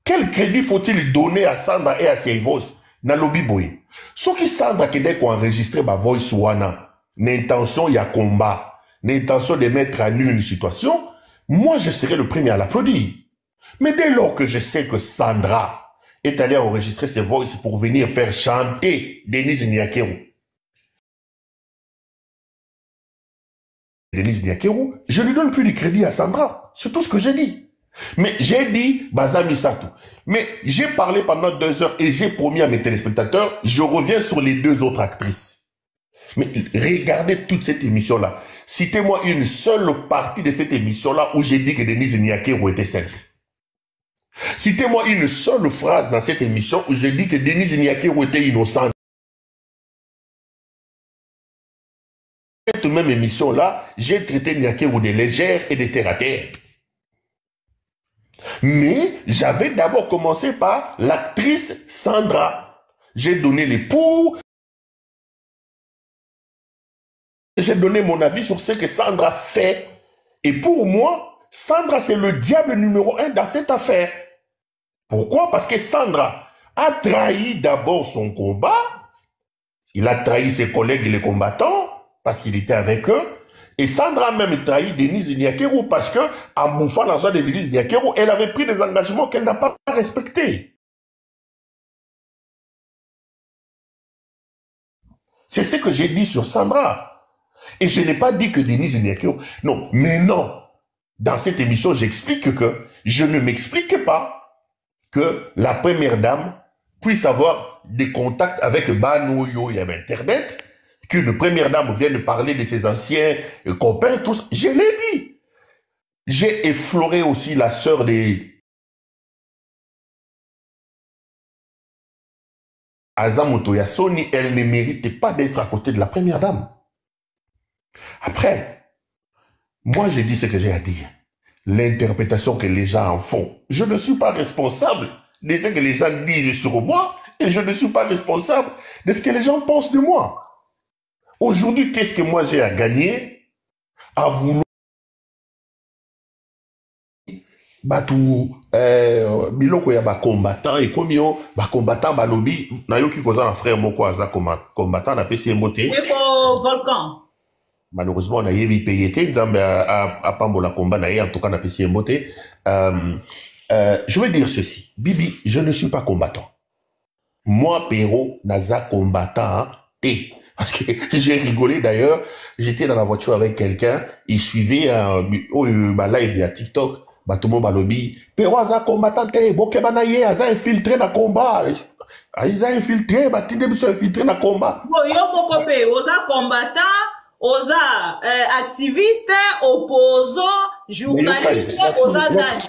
Quel crédit faut-il donner à Sandra et à ses voices? Na lobby boy. Ce qui Sandra qui dès qu'on enregistre ma voice wana, l'intention y a combat, l'intention de mettre à nu une situation, moi je serai le premier à l'applaudir. Mais dès lors que je sais que Sandra est allée enregistrer ses voices pour venir faire chanter Denise Nyakero. Denise Nyakero, je ne donne plus du crédit à Sandra. C'est tout ce que j'ai dit. Mais j'ai dit Bazami Satou. Mais j'ai parlé pendant 2 heures et j'ai promis à mes téléspectateurs, je reviens sur les 2 autres actrices. Mais regardez toute cette émission-là. Citez-moi une seule partie de cette émission-là où j'ai dit que Denise Nyakero était sainte. Citez-moi une seule phrase dans cette émission où j'ai dit que Denise Nyakero était innocente. Cette même émission-là, j'ai traité Nyakero de légère et de terre à terre. Mais j'avais d'abord commencé par l'actrice Sandra. J'ai donné les pour. J'ai donné mon avis sur ce que Sandra fait. Et pour moi, Sandra, c'est le diable numéro 1 dans cette affaire. Pourquoi? Parce que Sandra a trahi d'abord son combat. Il a trahi ses collègues et les combattants parce qu'il était avec eux. Et Sandra a même trahi Denise Nyakero parce que, en bouffant l'argent de Denise Nyakero, elle avait pris des engagements qu'elle n'a pas respectés. C'est ce que j'ai dit sur Sandra. Et je n'ai pas dit que Denise Nyakero... Non, mais non. Dans cette émission, j'explique que je ne m'explique pas que la première dame puisse avoir des contacts avec Banoyo et Internet, qu'une première dame vienne parler de ses anciens copains, tous. Je l'ai dit. J'ai effleuré aussi la sœur des Azamoto Yassoni. Elle ne méritait pas d'être à côté de la première dame. Après, moi j'ai dit ce que j'ai à dire. L'interprétation que les gens en font. Je ne suis pas responsable de ce que les gens disent sur moi et je ne suis pas responsable de ce que les gens pensent de moi. Aujourd'hui, qu'est-ce que moi j'ai à gagner à vouloir batu biloko ya ba combattant et comme yo ba combattant ba lobby na yo ki koza na frère moko aza combattant na pesi mbote Eko Volcan. Malheureusement na yebi payete nzambe a pambola combat na ye en tout cas na pesi mbote. Je veux dire ceci, Bibi, je ne suis pas combattant. Moi, Péro, naza combattant, et parce que j'ai rigolé d'ailleurs, j'étais dans la voiture avec quelqu'un, il suivait ma live via TikTok, tout le monde lobby, Péro, naza combattant, boke banaye, naza infiltré dans le combat. Ils ont infiltré, batinde biso infiltré dans le combat. Yo moko pe, oza combattant, oza activiste, opposant, journaliste, oza nani.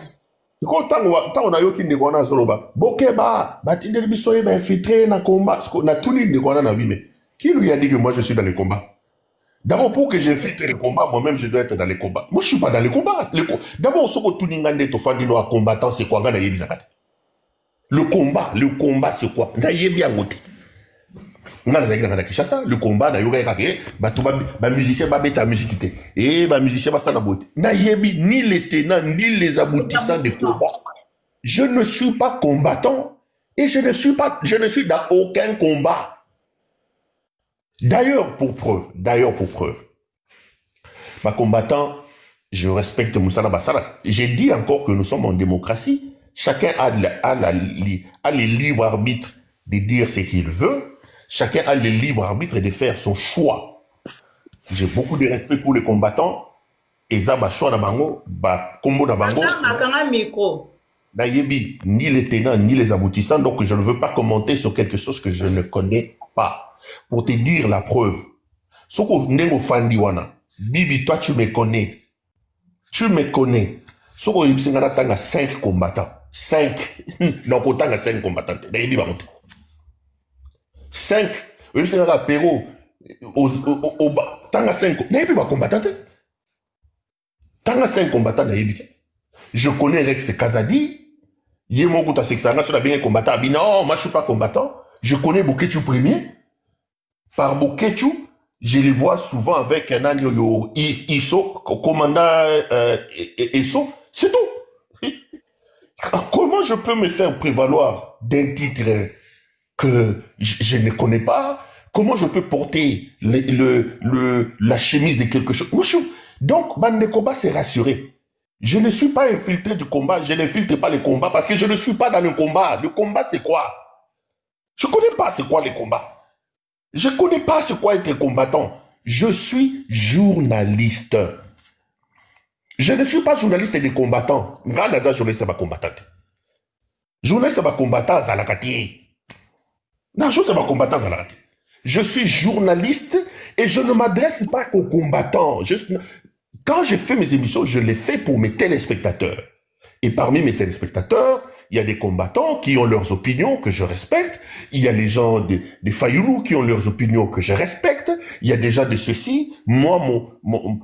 Tant on a eu qui on a zoloba. Bokeba, batinde biso eba infiltré dans le combat. On a tout les négociations dans la vie, mais qui lui a dit que moi je suis dans les combats? D'abord, pour que j'infiltre les combats, moi-même je dois être dans les combats. Moi je suis pas dans les combats. D'abord, ce que tout le monde est fan à combattant, c'est quoi? Le combat, c'est quoi? Le combat, les musiciens la musique. Et les musiciens ni les tenants, ni les aboutissants des combats. Je ne suis pas combattant et je ne suis dans aucun combat. D'ailleurs, pour preuve, ma combattant, je respecte Moussa Bassara. J'ai dit encore que nous sommes en démocratie. Chacun a le libre arbitre de dire ce qu'il veut. Chacun a le libre arbitre de faire son choix. J'ai beaucoup de respect pour les combattants. Et ça, choix na bango, combo na bango. Ni les tenants, ni les aboutissants. Donc, je ne veux pas commenter sur quelque chose que je ne connais pas. Pour te dire la preuve. Soko ndemo fandiwana. Bibi, toi, tu me connais. Tu me connais. Soko yibsingana tanga 5 combattants. 5. Non, autant que 5 combattants. Bibi, va monter. 5. Oui, c'est un apéro. Tanga 5. N'a pas combattant. Tanga 5 combattants. Je connais Rex Kazadi. Yemo Kouta Sexana, sur la bien combattant. Non, moi je suis pas combattant. Je connais Boketu premier. Par Boketu, je les vois souvent avec un agneau Iso, commandant Iso. C'est tout. Comment je peux me faire prévaloir d'un titre que je ne connais pas? Comment je peux porter la chemise de quelque chose? Donc, Bandekoba s'est rassuré. Je ne suis pas infiltré du combat, je n'infiltre pas les combats parce que je ne suis pas dans le combat. Le combat, c'est quoi? Je ne connais pas c'est quoi les combats. Je ne connais pas c'est quoi être combattant. Je suis journaliste. Je ne suis pas journaliste et des combattants. Journaliste, c'est pas combattant. Journaliste, c'est pas combattant, à la kati. Non, je ne suis pas combattant à la kati. Je suis journaliste et je ne m'adresse pas aux combattants. Quand je fais mes émissions, je les fais pour mes téléspectateurs. Et parmi mes téléspectateurs, il y a des combattants qui ont leurs opinions que je respecte. Il y a les gens des Fayoulou qui ont leurs opinions que je respecte. Il y a des gens de ceci. Moi,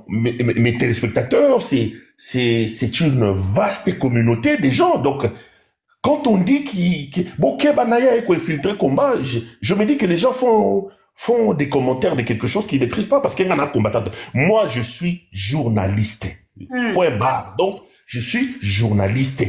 mes téléspectateurs, c'est une vaste communauté de gens. Donc, quand on dit bon, Kebanaya est infiltré combat, je me dis que les gens font des commentaires de quelque chose qu'ils ne maîtrisent pas parce qu'il y en a combattant. Moi, je suis journaliste. Point barre. Donc, je suis journaliste.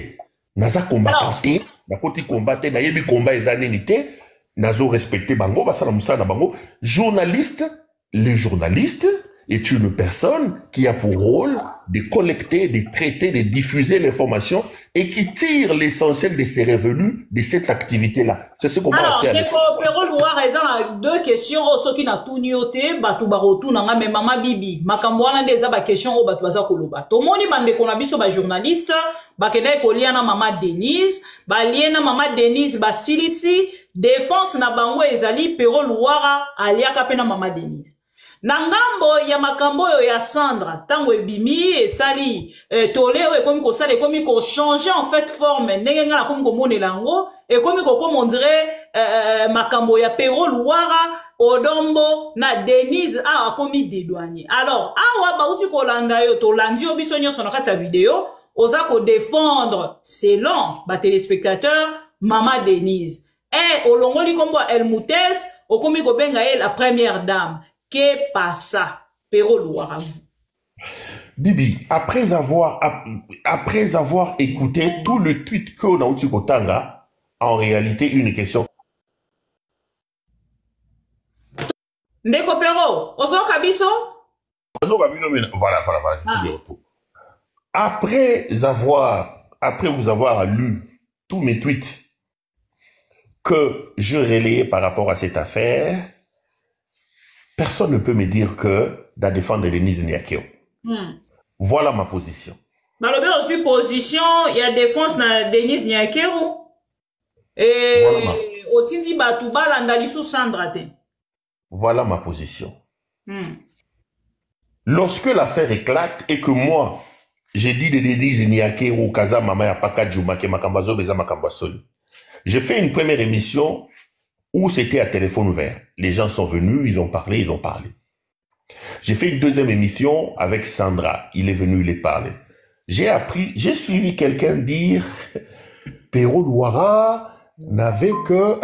Naza combattanté, na koti combatté, na yebi combat ezanenité, nazo respecté bango, basala musala bango. Journaliste, le journaliste est une personne qui a pour rôle de collecter, de traiter, de diffuser l'information et qui tire l'essentiel de ses revenus de cette activité-là. C'est ce qu'on va faire. Alors, Péro Loire, il y a 2 questions. Ceux qui n'ont tout nioté, batu barotu nanga mais maman bibi. Makamwana des aba question au batu baza koloba. To moni bande konabiso ba journaliste, ba kena ekoliana maman Denise, ba liena maman Denise ba silisi, défense na bango ezali Péro Loire aliaka pe na maman Denise. Nangambo ya makambo yo ya Sandra tango ebimi esali toleo ekomi ko sala ekomi ko changer en fait forme ndenge ngala komi ko monela ngo ekomi ko comme on dirait makambo ya Péro Loire Odombo na Denise a komi dédouané. Alors awa ba uti ko landa yo to landi obiso nyonso na kati ya vidéo oza ko défendre selon ba téléspectateurs Maman Denise et olongoli kombo El Moutes okomi ko benga la première dame. Qu'est-ce ça, Péro Loire à vous? Bibi, après avoir écouté tout le tweet qu'on a eu Kotanga, en réalité, une question. Ndeko Pero, Ozo Kabiso? Voilà. Après vous avoir lu tous mes tweets que je relayais par rapport à cette affaire, personne ne peut me dire que de défendre Denise Niakeo. Voilà ma position. Malobé aussi position, il y a défense na Denise Niakeo. Et Otindi Batouba l'andalisu Sandrate. Voilà ma position. Lorsque l'affaire éclate et que moi, j'ai dit de Denise Niakeo, Kaza Mama Yapaka Djoumake Makambazo Beza Makambasoli. J'ai fait une première émission où c'était à téléphone ouvert. Les gens sont venus, ils ont parlé. J'ai fait une deuxième émission avec Sandra. Il est venu, il est parlé. J'ai suivi quelqu'un dire Pero Luara n'avait que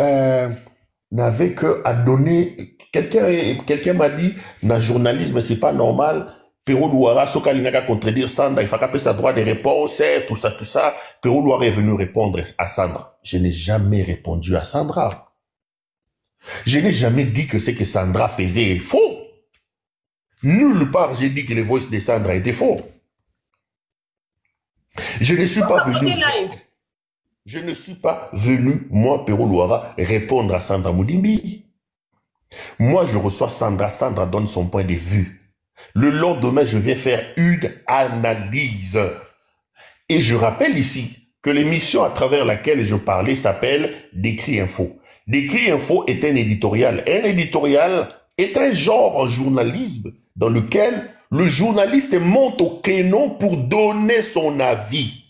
à donner. Quelqu'un m'a dit, dans le journalisme, c'est pas normal. Pero Luara, Soka Lingaka contredire Sandra, il faut qu'après sa droit de réponse, tout ça. Pero Luara est venu répondre à Sandra. Je n'ai jamais répondu à Sandra. Je n'ai jamais dit que ce que Sandra faisait est faux. Nulle part j'ai dit que les voices de Sandra étaient faux. Je ne suis pas venu, moi, Pero Luara, répondre à Sandra Moudimbi. Moi, je reçois Sandra. Sandra donne son point de vue. Le lendemain, je vais faire une analyse. Et je rappelle ici que l'émission à travers laquelle je parlais s'appelle Décrit Info. Décrit Info est un éditorial. Un éditorial est un genre en journalisme dans lequel le journaliste monte au créneau pour donner son avis.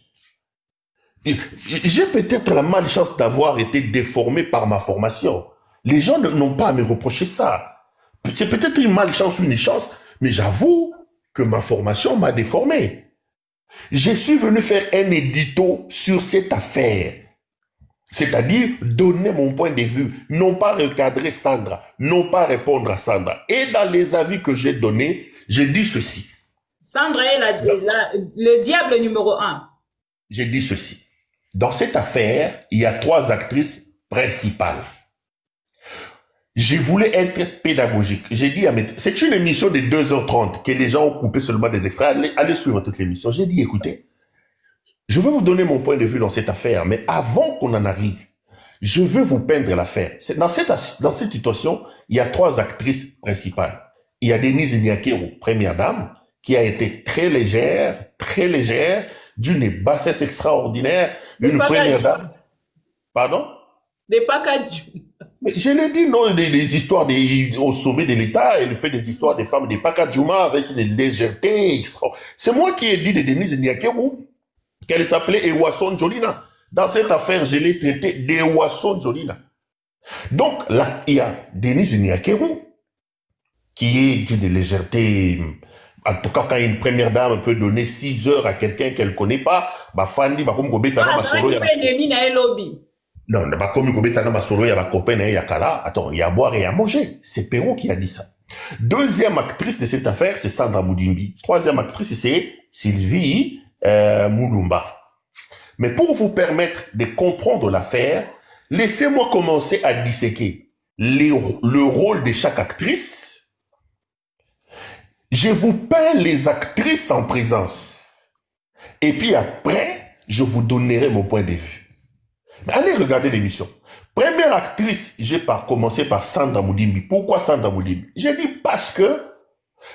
J'ai peut-être la malchance d'avoir été déformé par ma formation. Les gens n'ont pas à me reprocher ça. C'est peut-être une malchance ou une chance, mais j'avoue que ma formation m'a déformé. Je suis venu faire un édito sur cette affaire. C'est-à-dire donner mon point de vue, non pas recadrer Sandra, non pas répondre à Sandra. Et dans les avis que j'ai donnés, j'ai dit ceci. Sandra est le diable numéro 1. J'ai dit ceci. Dans cette affaire, il y a 3 actrices principales. Je voulais être pédagogique. J'ai dit à mes... C'est une émission de 2h30 que les gens ont coupé seulement des extraits. Allez suivre toute l'émission. J'ai dit, écoutez, je veux vous donner mon point de vue dans cette affaire, mais avant qu'on en arrive, je veux vous peindre l'affaire. Dans cette situation, il y a 3 actrices principales. Il y a Denise Niakero, première dame, qui a été très légère, d'une bassesse extraordinaire, une première dame. Pardon? Des packages. Mais je l'ai dit, non, des histoires au sommet de l'État, elle fait des histoires des femmes des Pakadjouma avec une légèreté extra. C'est moi qui ai dit de Denise Niakero qu'elle s'appelait Ewason Jolina. Dans cette affaire, je l'ai traité d'Ewason Jolina. Donc, là, il y a Denise Niakero, qui est d'une légèreté. En tout cas, quand une première dame peut donner 6 heures à quelqu'un qu'elle ne connaît pas, bah, Fanny, bah, comme Gobeta, non, comme Gobeta, ma solo, il y a ma copain, il y a Kala. Attends, il y a à boire et à manger. C'est Pero qui a dit ça. Deuxième actrice de cette affaire, c'est Sandra Moudimbi. Troisième actrice, c'est Sylvie Moulumba. Mais pour vous permettre de comprendre l'affaire, laissez-moi commencer à disséquer le rôle de chaque actrice. Je vous peins les actrices en présence. Et puis après, je vous donnerai mon point de vue. Allez regarder l'émission. Première actrice, j'ai commencé par Sandra Moudimbi. Pourquoi Sandra Moudimbi? J'ai dit parce que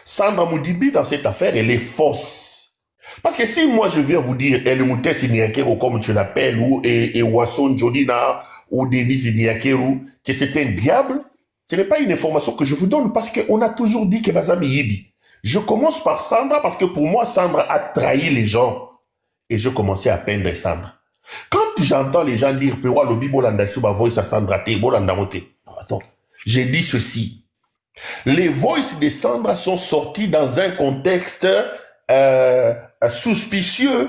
Sandra Moudimbi, dans cette affaire, elle est fausse. Parce que si moi je viens vous dire El Moutes Niakero, comme tu l'appelles, ou Ewason Jolina, ou Denise Niakero, que c'est un diable, ce n'est pas une information que je vous donne parce qu'on a toujours dit que Bazami Yibi. Je commence par Sandra parce que pour moi, Sandra a trahi les gens. Et je commençais à peindre Sandra. Quand j'entends les gens dire Pero Alobi Bolanda Suba Voice à Sandra T, Bolanda Mote. Attends, j'ai dit ceci. Les voices de Sandra sont sorties dans un contexte suspicieux.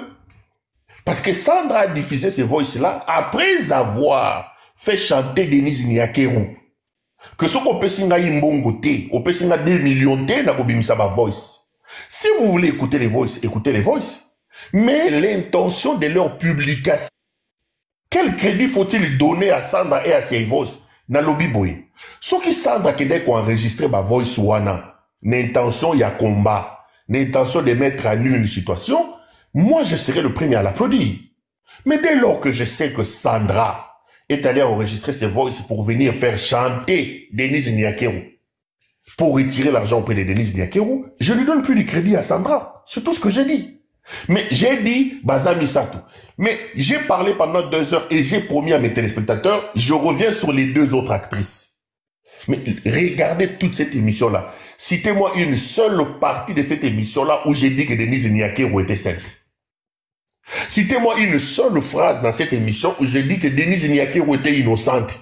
Parce que Sandra a diffusé ces voices-là après avoir fait chanter Denise Niakero. Que ce qu'on peut singa imbongo te, on peut singa 2 millions te na kobimisa ba voice. Si vous voulez écouter les voices, écoutez les voices. Mais l'intention de leur publication, quel crédit faut-il donner à Sandra et à ses voices dans le Biboy? Ce qui Sandra qui dès qu'on enregistre ma voice wana, l'intention il y a combat, l'intention de mettre à nu une situation, moi je serai le premier à l'applaudir. Mais dès lors que je sais que Sandra est allée enregistrer ses voices pour venir faire chanter Denise Niakeru, pour retirer l'argent auprès de Denise Niakeru, je ne lui donne plus du crédit à Sandra. C'est tout ce que j'ai dit. Mais j'ai dit Bazami Satou. Mais j'ai parlé pendant 2 heures et j'ai promis à mes téléspectateurs, je reviens sur les 2 autres actrices. Mais regardez toute cette émission-là. Citez-moi une seule partie de cette émission-là où j'ai dit que Denise Niakeru était sainte. Citez-moi une seule phrase dans cette émission où j'ai dit que Denise Niakeru était innocente.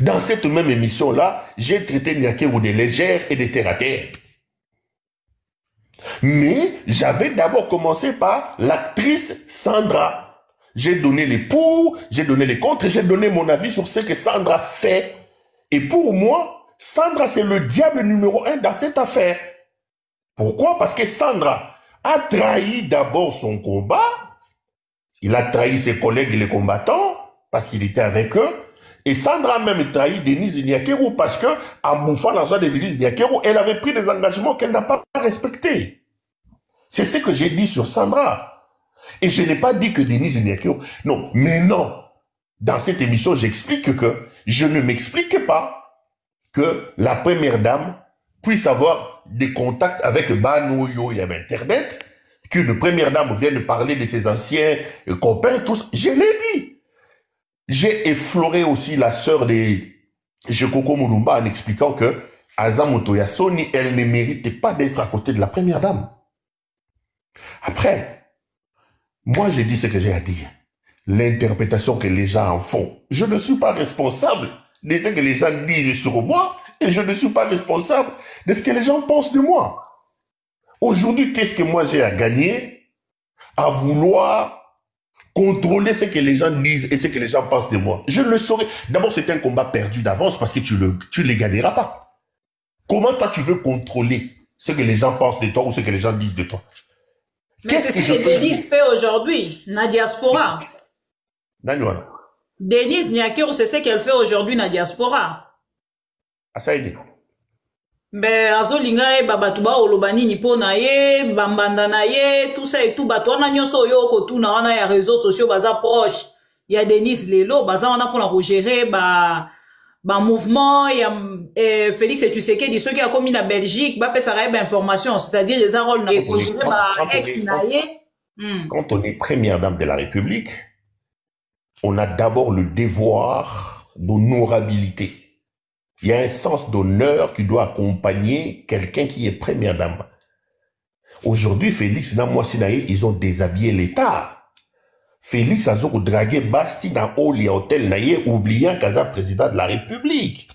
Dans cette même émission-là, j'ai traité Niakeru de légère et de terre à terre. Mais j'avais d'abord commencé par l'actrice Sandra. J'ai donné les pour, j'ai donné les contre, j'ai donné mon avis sur ce que Sandra fait. Et pour moi, Sandra, c'est le diable numéro 1 dans cette affaire. Pourquoi? Parce que Sandra a trahi d'abord son combat. Il a trahi ses collègues et les combattants parce qu'il était avec eux. Et Sandra a même trahi Denise Niakeru parce que, en bouffant l'argent de Denise Niakeru, elle avait pris des engagements qu'elle n'a pas respectés. C'est ce que j'ai dit sur Sandra. Et je n'ai pas dit que Denise Niakeru... Non, mais non. Dans cette émission, j'explique que je ne m'explique pas que la première dame puisse avoir des contacts avec Banouyo et Internet, qu'une première dame vienne parler de ses anciens copains, tous. Je l'ai dit. J'ai effleuré aussi la sœur de Jekoko Mulumba en expliquant que Azamoto Yassoni, elle ne méritait pas d'être à côté de la première dame. Après, moi j'ai dit ce que j'ai à dire. L'interprétation que les gens en font. Je ne suis pas responsable de ce que les gens disent sur moi et je ne suis pas responsable de ce que les gens pensent de moi. Aujourd'hui, qu'est-ce que moi j'ai à gagner à vouloir contrôler ce que les gens disent et ce que les gens pensent de moi? Je le saurais. D'abord, c'est un combat perdu d'avance parce que tu ne les gagneras pas. Comment toi, tu veux contrôler ce que les gens pensent de toi ou ce que les gens disent de toi? Mais c'est ce que Denise fait aujourd'hui, dans la diaspora. Denise Niakeru, c'est ce qu'elle fait aujourd'hui dans la diaspora. Ah, ça y est. Mais azolinga e babatuba olobani ni pona ye bambanda na ye tout ça et tout batwana nyoso yo ko tuna wana ya réseaux sociaux baza proche ya Denise lelo baza wana pona ko gérer ba mouvement ya Félix et Tshisekedi ceux qui a commis na Belgique ba pesa ba information c'est-à-dire les rôle na ko gérer ba ex na ye. Quand on est première dame de la République, on a d'abord le devoir d'honorabilité. Il y a un sens d'honneur qui doit accompagner quelqu'un qui est première dame. Aujourd'hui, Félix, Namoisinaye, ils ont déshabillé l'État. Félix a dragué Basti dans Oli Hôtel Naye, oubliant qu'il est président de la République.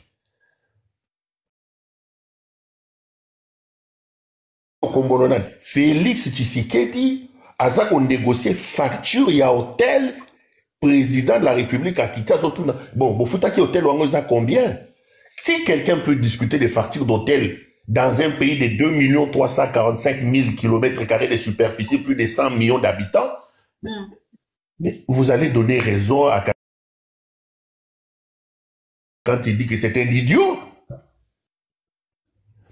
Félix Tshisekedi a négocié facture ya hôtel président de la République à Kinshasa. Bon, Bofutaki hôtel wangoza combien? Si quelqu'un peut discuter des factures d'hôtel dans un pays de 2 345 000 km² de superficie, plus de 100 millions d'habitants, mais vous allez donner raison à quand il dit que c'est un idiot.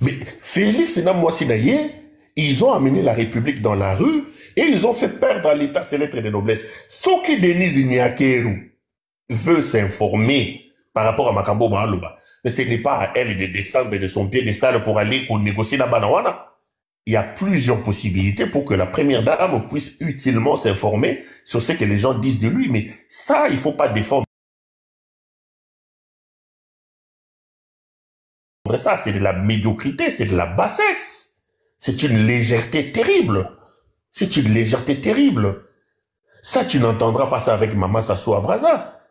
Mais Félix et Namoisinaye, ils ont amené la République dans la rue et ils ont fait perdre à l'État ses lettres de noblesse. Ce qui Denise Niakeru veut s'informer par rapport à Makambo Mahaloba, mais ce n'est pas à elle de descendre de son piédestal pour aller négocier la banawana. Il y a plusieurs possibilités pour que la première dame puisse utilement s'informer sur ce que les gens disent de lui. Mais ça, il ne faut pas défendre. Ça, c'est de la médiocrité, c'est de la bassesse. C'est une légèreté terrible. C'est une légèreté terrible. Ça, tu n'entendras pas ça avec Mama Sassou Abraza.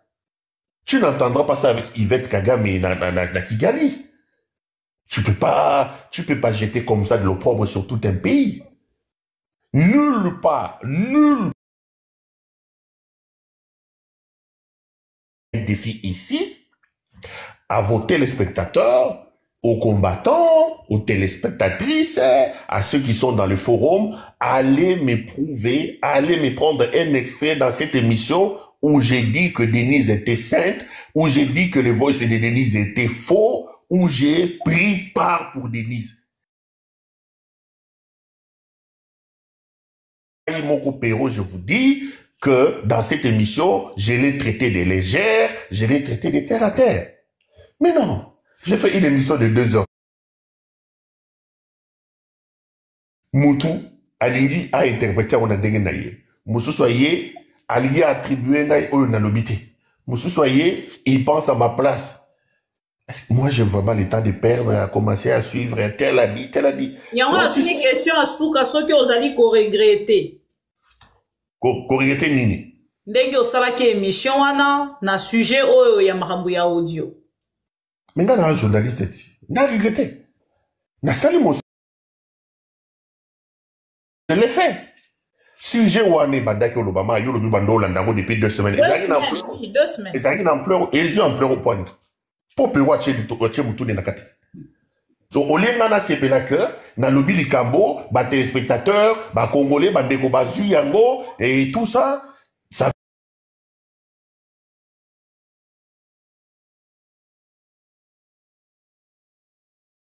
Tu n'entendras pas ça avec Yvette Kagame et na Kigali. Tu peux pas jeter comme ça de l'opprobre sur tout un pays. Nulle part, nul défi ici à vos téléspectateurs aux combattants, aux téléspectatrices, à ceux qui sont dans le forum, allez m'éprouver, allez me prendre un extrait dans cette émission où j'ai dit que Denise était sainte, où j'ai dit que le voice de Denise était faux, où j'ai pris part pour Denise. Mon Péro, je vous dis que dans cette émission, je l'ai traité de légère, je l'ai traité de terre à terre. Mais non, j'ai fait une émission de 2 heures. Moutou, Alingi a interprété on a déguenaye. Moussou soyez, Alingi a attribué ngaï au nanobité. Moussou soyez, il pense à ma place. Moi, j'ai vraiment le temps de perdre, à commencer à suivre. Tel a dit, tel a dit. Il y a une question à Souka, ce que vous allez regretter. Regretter nini? Dès que vous savez que l'émission na sujet où il y a un audio. Mais dans un journaliste, n'a regretté. N'a sali mon. Je l'ai fait. Si j'ai ouané Bandaki Obama, yo le bando landango depuis 2 semaines. 2 semaines. Et ça y est en pleurs, et ils ont en pleurs au point. Pour pouvoir tuer Moutou de la kati. Donc, au lieu de se faire que, dans le lobby Likambo, bah, téléspectateurs, bah, Congolais, bah, Ndeko, bah, Zuyango, et tout ça, ça.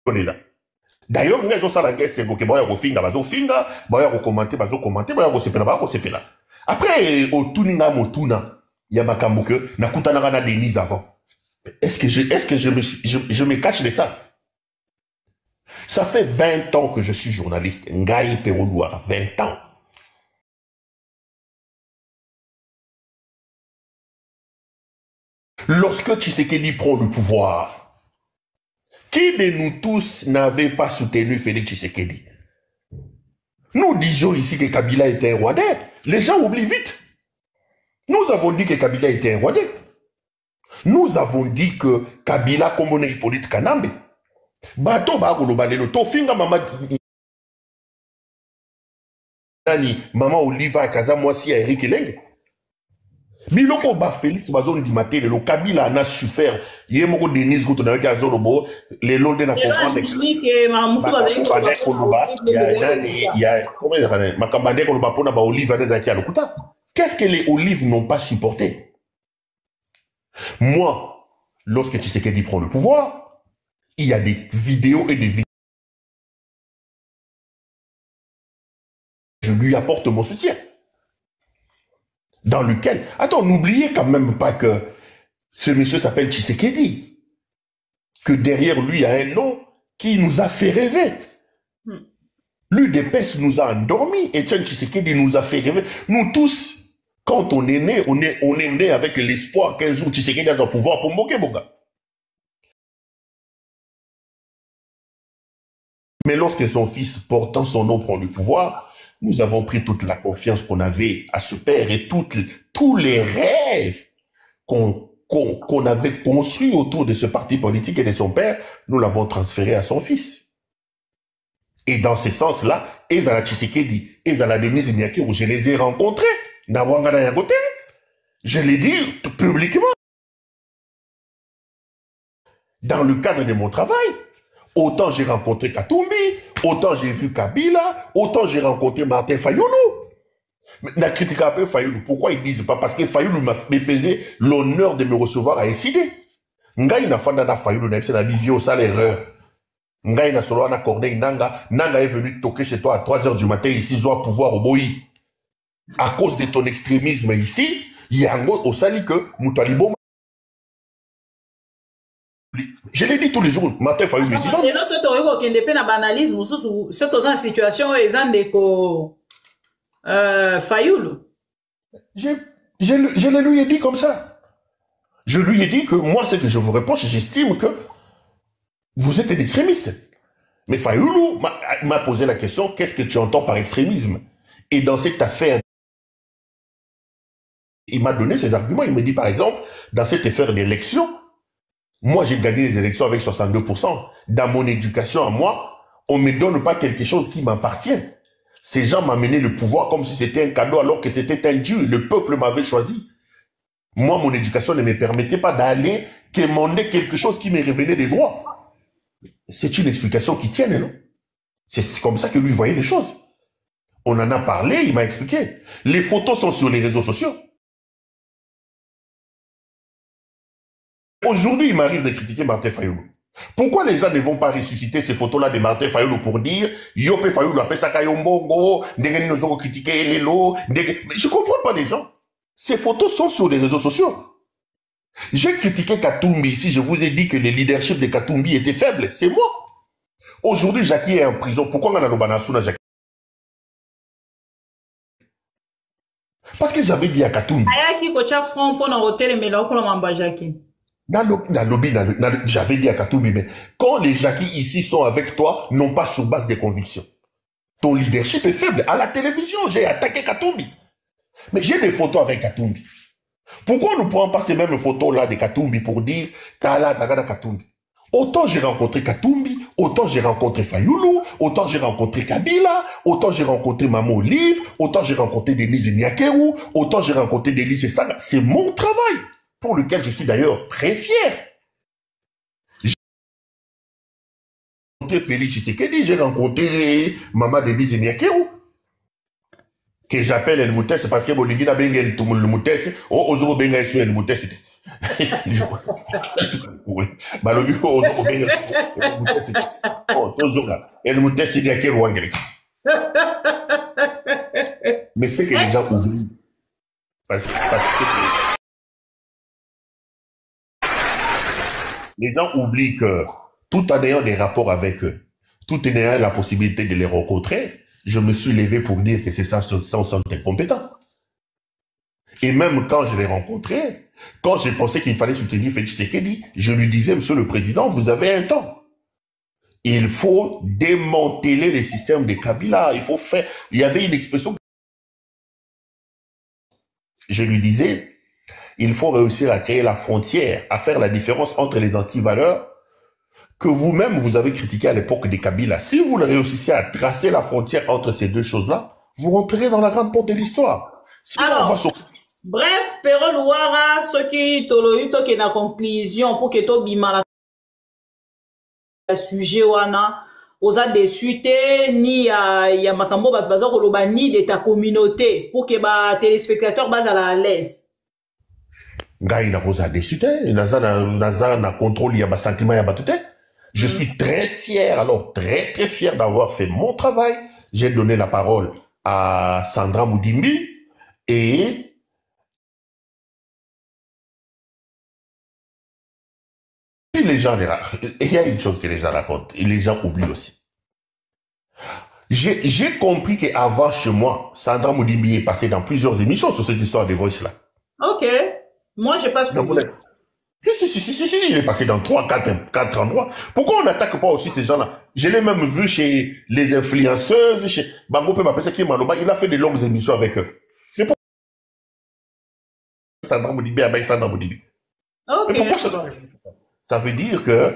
On est là. D'ailleurs, nous avons ça la guerre, c'est que, bah, y'a finga, bah, finga, bah, y'a commenter, bah, commenter, bah, y'a sepela, bah, sepela. Après, au Tuninga, Motuna, y'a Makambo que, na Koutanara, na Denise avant. Est-ce que je me cache de ça? Ça fait 20 ans que je suis journaliste. Ngaï Pérodouara, 20 ans. Lorsque Tshisekedi prend le pouvoir, qui de nous tous n'avait pas soutenu Félix Tshisekedi? Nous disions ici que Kabila était un Rwandais. Les gens oublient vite. Nous avons dit que Kabila était un Rwandais. Nous avons dit que Kabila, comme on est Hippolyte Kanambe, bato ba kolobalelo to finga mama nani mama Oliva kaza mwasi ya Eric Lenge biloko ba Félix bazon di mater le Kabila na souffert ye moko Denise ko tona ka zolo bo le londe na comprendre que mamusu ya makambande ko ba pona ba Oliva de zakia lokuta. Qu'est-ce que les Olives n'ont pas supporté? Moi, lorsque Tshisekedi prend le pouvoir, il y a des vidéos et des vidéos. Je lui apporte mon soutien. Dans lequel... Attends, n'oubliez quand même pas que ce monsieur s'appelle Tshisekedi. Que derrière lui, il y a un nom qui nous a fait rêver. L'UDPS nous a endormis. Etienne Tshisekedi nous a fait rêver. Nous tous, quand on est né, on est né avec l'espoir qu'un jour Tshisekedi a son pouvoir pour moquer mon gars. Mais lorsque son fils portant son nom prend le pouvoir, nous avons pris toute la confiance qu'on avait à ce père et tous les rêves qu'on avait construits autour de ce parti politique et de son père, nous l'avons transféré à son fils. Et dans ce sens-là, Ezala Tshisekedi, Ezala Denise Nyakiro, je les ai rencontrés. Nawangana Yagote, je l'ai dit publiquement. Dans le cadre de mon travail, autant j'ai rencontré Katumbi, autant j'ai vu Kabila, autant j'ai rencontré Martin Fayoulou. La critique un peu Fayoulou. Pourquoi ils disent pas? Parce que Fayoulou me faisait l'honneur de me recevoir à SID. Ngai na fanda na Fayoulou na la vision, ça l'erreur. Ngai na solo na Corneille Nanga est venu toquer chez toi à 3 h du matin ici, ils ont pouvoir au boyi. À cause de ton extrémisme ici, il y a un au sali que Moutalibo. Je l'ai dit tous les jours, Martin Fayoulou me dit non. Je le lui ai dit comme ça. Je lui ai dit que moi, ce que je vous reproche, j'estime que vous êtes un extrémiste. Mais Fayoulou m'a posé la question, qu'est-ce que tu entends par extrémisme? Et dans cette affaire, il m'a donné ses arguments. Il me dit, par exemple, dans cette affaire d'élection, moi, j'ai gagné les élections avec 62%. Dans mon éducation à moi, on ne me donne pas quelque chose qui m'appartient. Ces gens m'ont mené le pouvoir comme si c'était un cadeau alors que c'était un dû. Le peuple m'avait choisi. Moi, mon éducation ne me permettait pas d'aller quémander quelque chose qui me revenait des droits. c'est une explication qui tienne, non? C'est comme ça que lui voyait les choses. On en a parlé, il m'a expliqué. Les photos sont sur les réseaux sociaux. Aujourd'hui, il m'arrive de critiquer Martin Fayoulou. Pourquoi les gens ne vont pas ressusciter ces photos-là de Martin Fayoulou pour dire Yopé Fayoulou appelle ça Kayombongo, nous ont critiqué les lots. Je comprends pas les gens. Ces photos sont sur les réseaux sociaux. J'ai critiqué Katumbi ici, je vous ai dit que le leadership de Katumbi était faible. C'est moi. Aujourd'hui, Jackie est en prison. Pourquoi on a le Jackie? Parce que j'avais dit à Katumbi. J'avais dit à Katumbi, mais quand les Jackie ici sont avec toi, non pas sur base des convictions. Ton leadership est faible. À la télévision, j'ai attaqué Katumbi. Mais j'ai des photos avec Katumbi. Pourquoi on ne prend pas ces mêmes photos-là de Katumbi pour dire Kala Zagada Katumbi? Autant j'ai rencontré Katumbi, autant j'ai rencontré Fayoulou, autant j'ai rencontré Kabila, autant j'ai rencontré Maman Olive, autant j'ai rencontré Denise Niakerou, autant j'ai rencontré Denise Saga. C'est mon travail, pour lequel je suis d'ailleurs très fier. J'ai rencontré Félix Tshisekedi, j'ai rencontré Maman Denise Niakerou. Que j'appelle El Moutès, c'est parce que Boligi n'a pas eu tout le Moutès. Oh, Ozoro Benga sur El Moutès. Mais c'est que les gens oublient. Parce que les gens oublient que tout en ayant des rapports avec eux, tout en ayant la possibilité de les rencontrer, je me suis levé pour dire que c'est ça, sont incompétents. Et même quand je l'ai rencontré, quand j'ai pensé qu'il fallait soutenir Félix Tshisekedi, je lui disais, Monsieur le Président, vous avez un temps. Il faut démanteler les systèmes de Kabila. Il faut faire... Il y avait une expression... Je lui disais, il faut réussir à créer la frontière, à faire la différence entre les antivaleurs que vous-même, vous avez critiqué à l'époque des Kabila. Si vous réussissez à tracer la frontière entre ces deux choses-là, vous rentrerez dans la grande porte de l'histoire. Alors, bref, Pero Louara, ce qui est la conclusion pour que tu bima la sujet wana, aux a déçu ni ya makambo baza koloba ni de ta communauté pour que ba téléspectateurs bas à l'aise. Ngai na koza déçu naza na contrôle ya ba sentiment ya batute. Je suis très fier, alors très très fier d'avoir fait mon travail. J'ai donné la parole à Sandra Moudimbi et les gens, il y a une chose que les gens racontent et les gens oublient aussi. J'ai compris qu'avant chez moi, Sandra Moudimbi est passée dans plusieurs émissions sur cette histoire de Voice là. Ok, moi j'ai pas suivi. Si, il est passé dans 4 endroits. Pourquoi on n'attaque pas aussi ces gens-là? Je l'ai même vu chez les influenceuses, chez Bango Pemapesa qui est Maloba, il a fait de longues émissions avec eux. C'est pour Sandra Moudimbi avec Sandra Moudimbi. Ok. Mais pourquoi ça veut dire que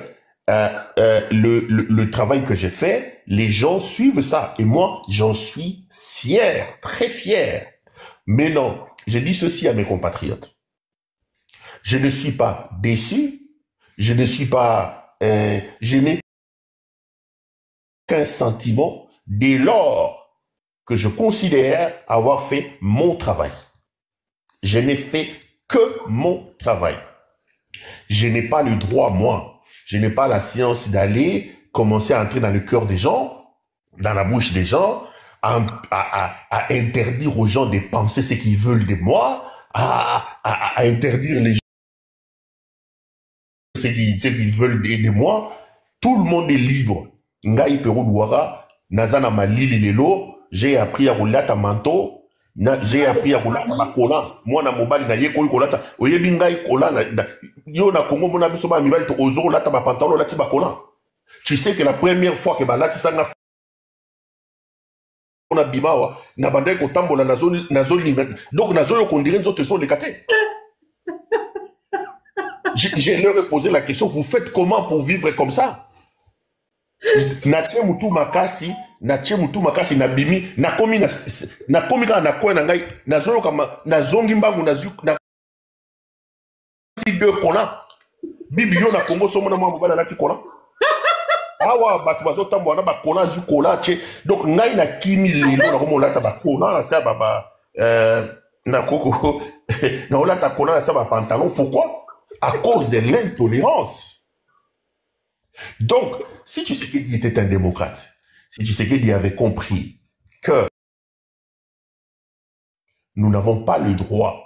le travail que j'ai fait, les gens suivent ça. Et moi, j'en suis fier, très fier. Mais non, je dis ceci à mes compatriotes. Je ne suis pas déçu, je ne suis pas, je n'ai qu'un sentiment dès lors que je considère avoir fait mon travail. Je n'ai fait que mon travail. Je n'ai pas le droit, moi, je n'ai pas la science d'aller commencer à entrer dans le cœur des gens, dans la bouche des gens, à interdire aux gens de penser ce qu'ils veulent de moi, à interdire les gens ce qu'ils veulent de moi. Tout le monde est libre. Ngai Pero Louara, Nazana Malili Lelo, j'ai appris à rouler à manteau, j'ai appris à rouler à makola. Moi, na mobile, na ye koli kolata. Oye bingai kola, yo na Congo, mon ami soba mibali to ozo lata ba pantalon lati ba kola. Tu sais que la première fois que ba lati sanga on a bimawa, na bandai ko tambola na zone donc na zone qu'on dirait nzoto so lekate. J'ai leur posé la question, vous faites comment pour vivre comme ça? Natie mutu makasi na bimi, na komi ka na koe na ngai, na zolo kama, na zongi mbangu na si deux kola. Bibi yo na Congo somo na mwa mobala laki kola. Ah ouais, bah tu vas autant boire ba cola zu cola tché. Donc ngai na kimi lelo na komo lata ba cola ça na koko na lata cola ça ba pantalon. Pourquoi? À cause de l'intolérance. Donc, si Tshisekedi était un démocrate, si Tshisekedi avait compris que nous n'avons pas le droit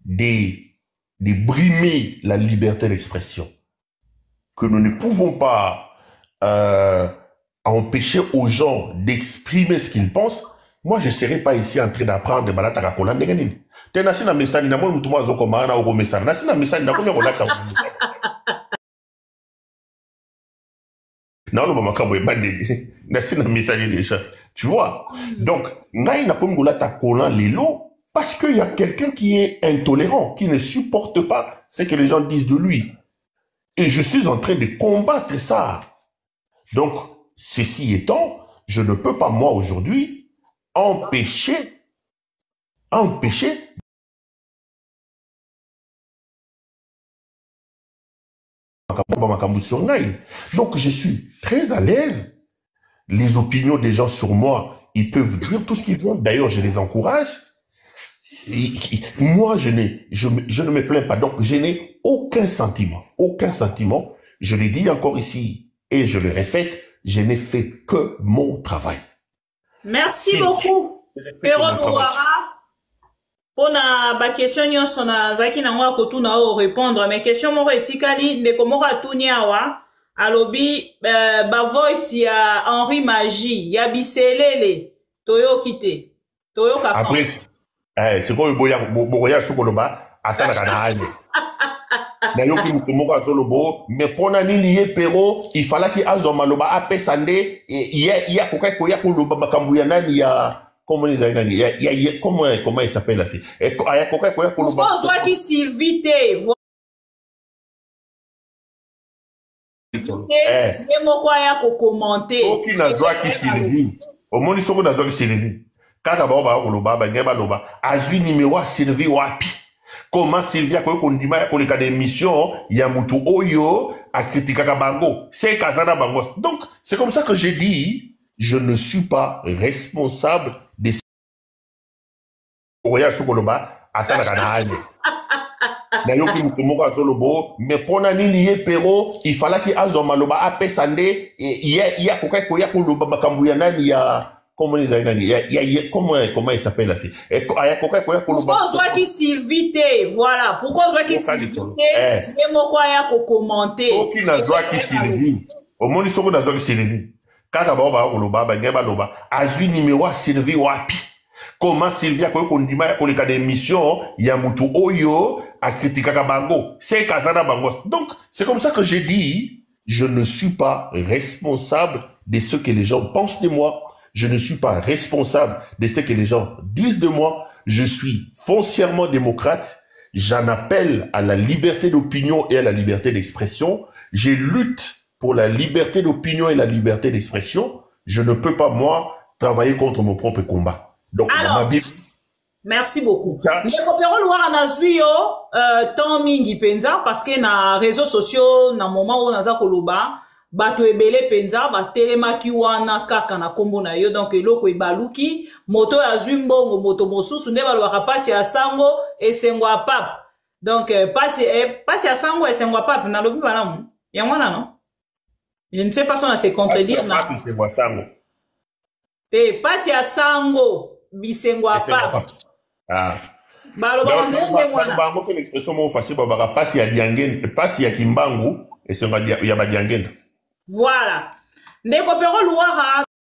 de brimer la liberté d'expression, que nous ne pouvons pas empêcher aux gens d'exprimer ce qu'ils pensent, moi je ne serais pas ici en train d'apprendre balata kakola ndengenini. Tena sina mesani na mo mutumo azoko maana oko mesani. Na sina mesani na komya kolata. Na lo makambo ebandeli. Na sina mesani déjà. Tu vois? Donc, ngai na komi kolata kola lelo parce qu'il y a quelqu'un qui est intolérant, qui ne supporte pas ce que les gens disent de lui. Et je suis en train de combattre ça. Donc, ceci étant, je ne peux pas, moi, aujourd'hui, empêcher. Donc, je suis très à l'aise. Les opinions des gens sur moi, ils peuvent dire tout ce qu'ils veulent. D'ailleurs, je les encourage. Moi, je ne me plains pas. Donc, je n'ai aucun sentiment. Aucun sentiment. Je l'ai dit encore ici et je le répète, je n'ai fait que mon travail. Merci beaucoup. Pero Louara, pour la question, on a zaki na ngwa kotu na o répondre. Mais question mo etikali ne komora tuniawa alobi ba voice ya Henri Magie ya biselele toyo kite toyo ka. Après, c'est quoi boya sukoloba asana kana mais pour nani pero il fallait qu'il azo maloba apesande ya koka koloba makambu ya nani ya comment les nani ya comment il s'appelle la fille ya koka koloba on soit qui Sylvité c'est moi quoi ya ko commenter qui na joie qui Sylvie au moins ils sont na joie qui Sylvie kaka ba koloba ba ngeba loba azui numéro Sylvie wapi. Comment Sylvia Kondima a collé des missions, Yamutu Oyo, a critiqué Bango, c'est Kazana Bango. Donc, c'est comme ça que j'ai dit, je ne suis pas responsable des mais pour nani pero il fallait qu'il azo maloba apesande ya koka koloba makambu ya nani ya comment les aïnani comment il s'appelle la fille pourquoi on soit qui Sylvité voilà pourquoi on soit qui Sylvité c'est moi quoi ya ko commenter qui na joie qui Sylvie au moins ils sont na joie qui Sylvie kaka ba koloba ba ngeba loba azui numéro Sylvie wapi. Comment Sylvia Kondima a collé des missions, Yamutu Oyo, a critiqué Bango, c'est Kazana Bango. Donc, c'est comme ça que j'ai dit, je ne suis pas responsable de ce que les gens pensent de moi. Je ne suis pas responsable de ce que les gens disent de moi. Je suis foncièrement démocrate. J'en appelle à la liberté d'opinion et à la liberté d'expression. Je lutte pour la liberté d'opinion et la liberté d'expression. Je ne peux pas, moi, travailler contre mon propre combat. Donc, alors, merci beaucoup. Mais kopero loir na zuyo tant mingi penza parce que na réseaux sociaux na moment où naza koloba bato ebele penza ba telemaki wana kaka na kombo na yo donc eloko ebaluki moto ya zwimbongo moto mosusu nde balobaka pasi ya sango esengwa pape donc pasi ya sango esengwa pape na lobi banamu ya mwana non je ne sais pas si on a se contredire na te pasi ya sango bisengwa pape ah baloba nzenge mwana bango que l'expression mo facile babaka pasi ya diangenda pasi ya kimbangu esenga ya badiangenda. Voilà. Ndeko pero Louara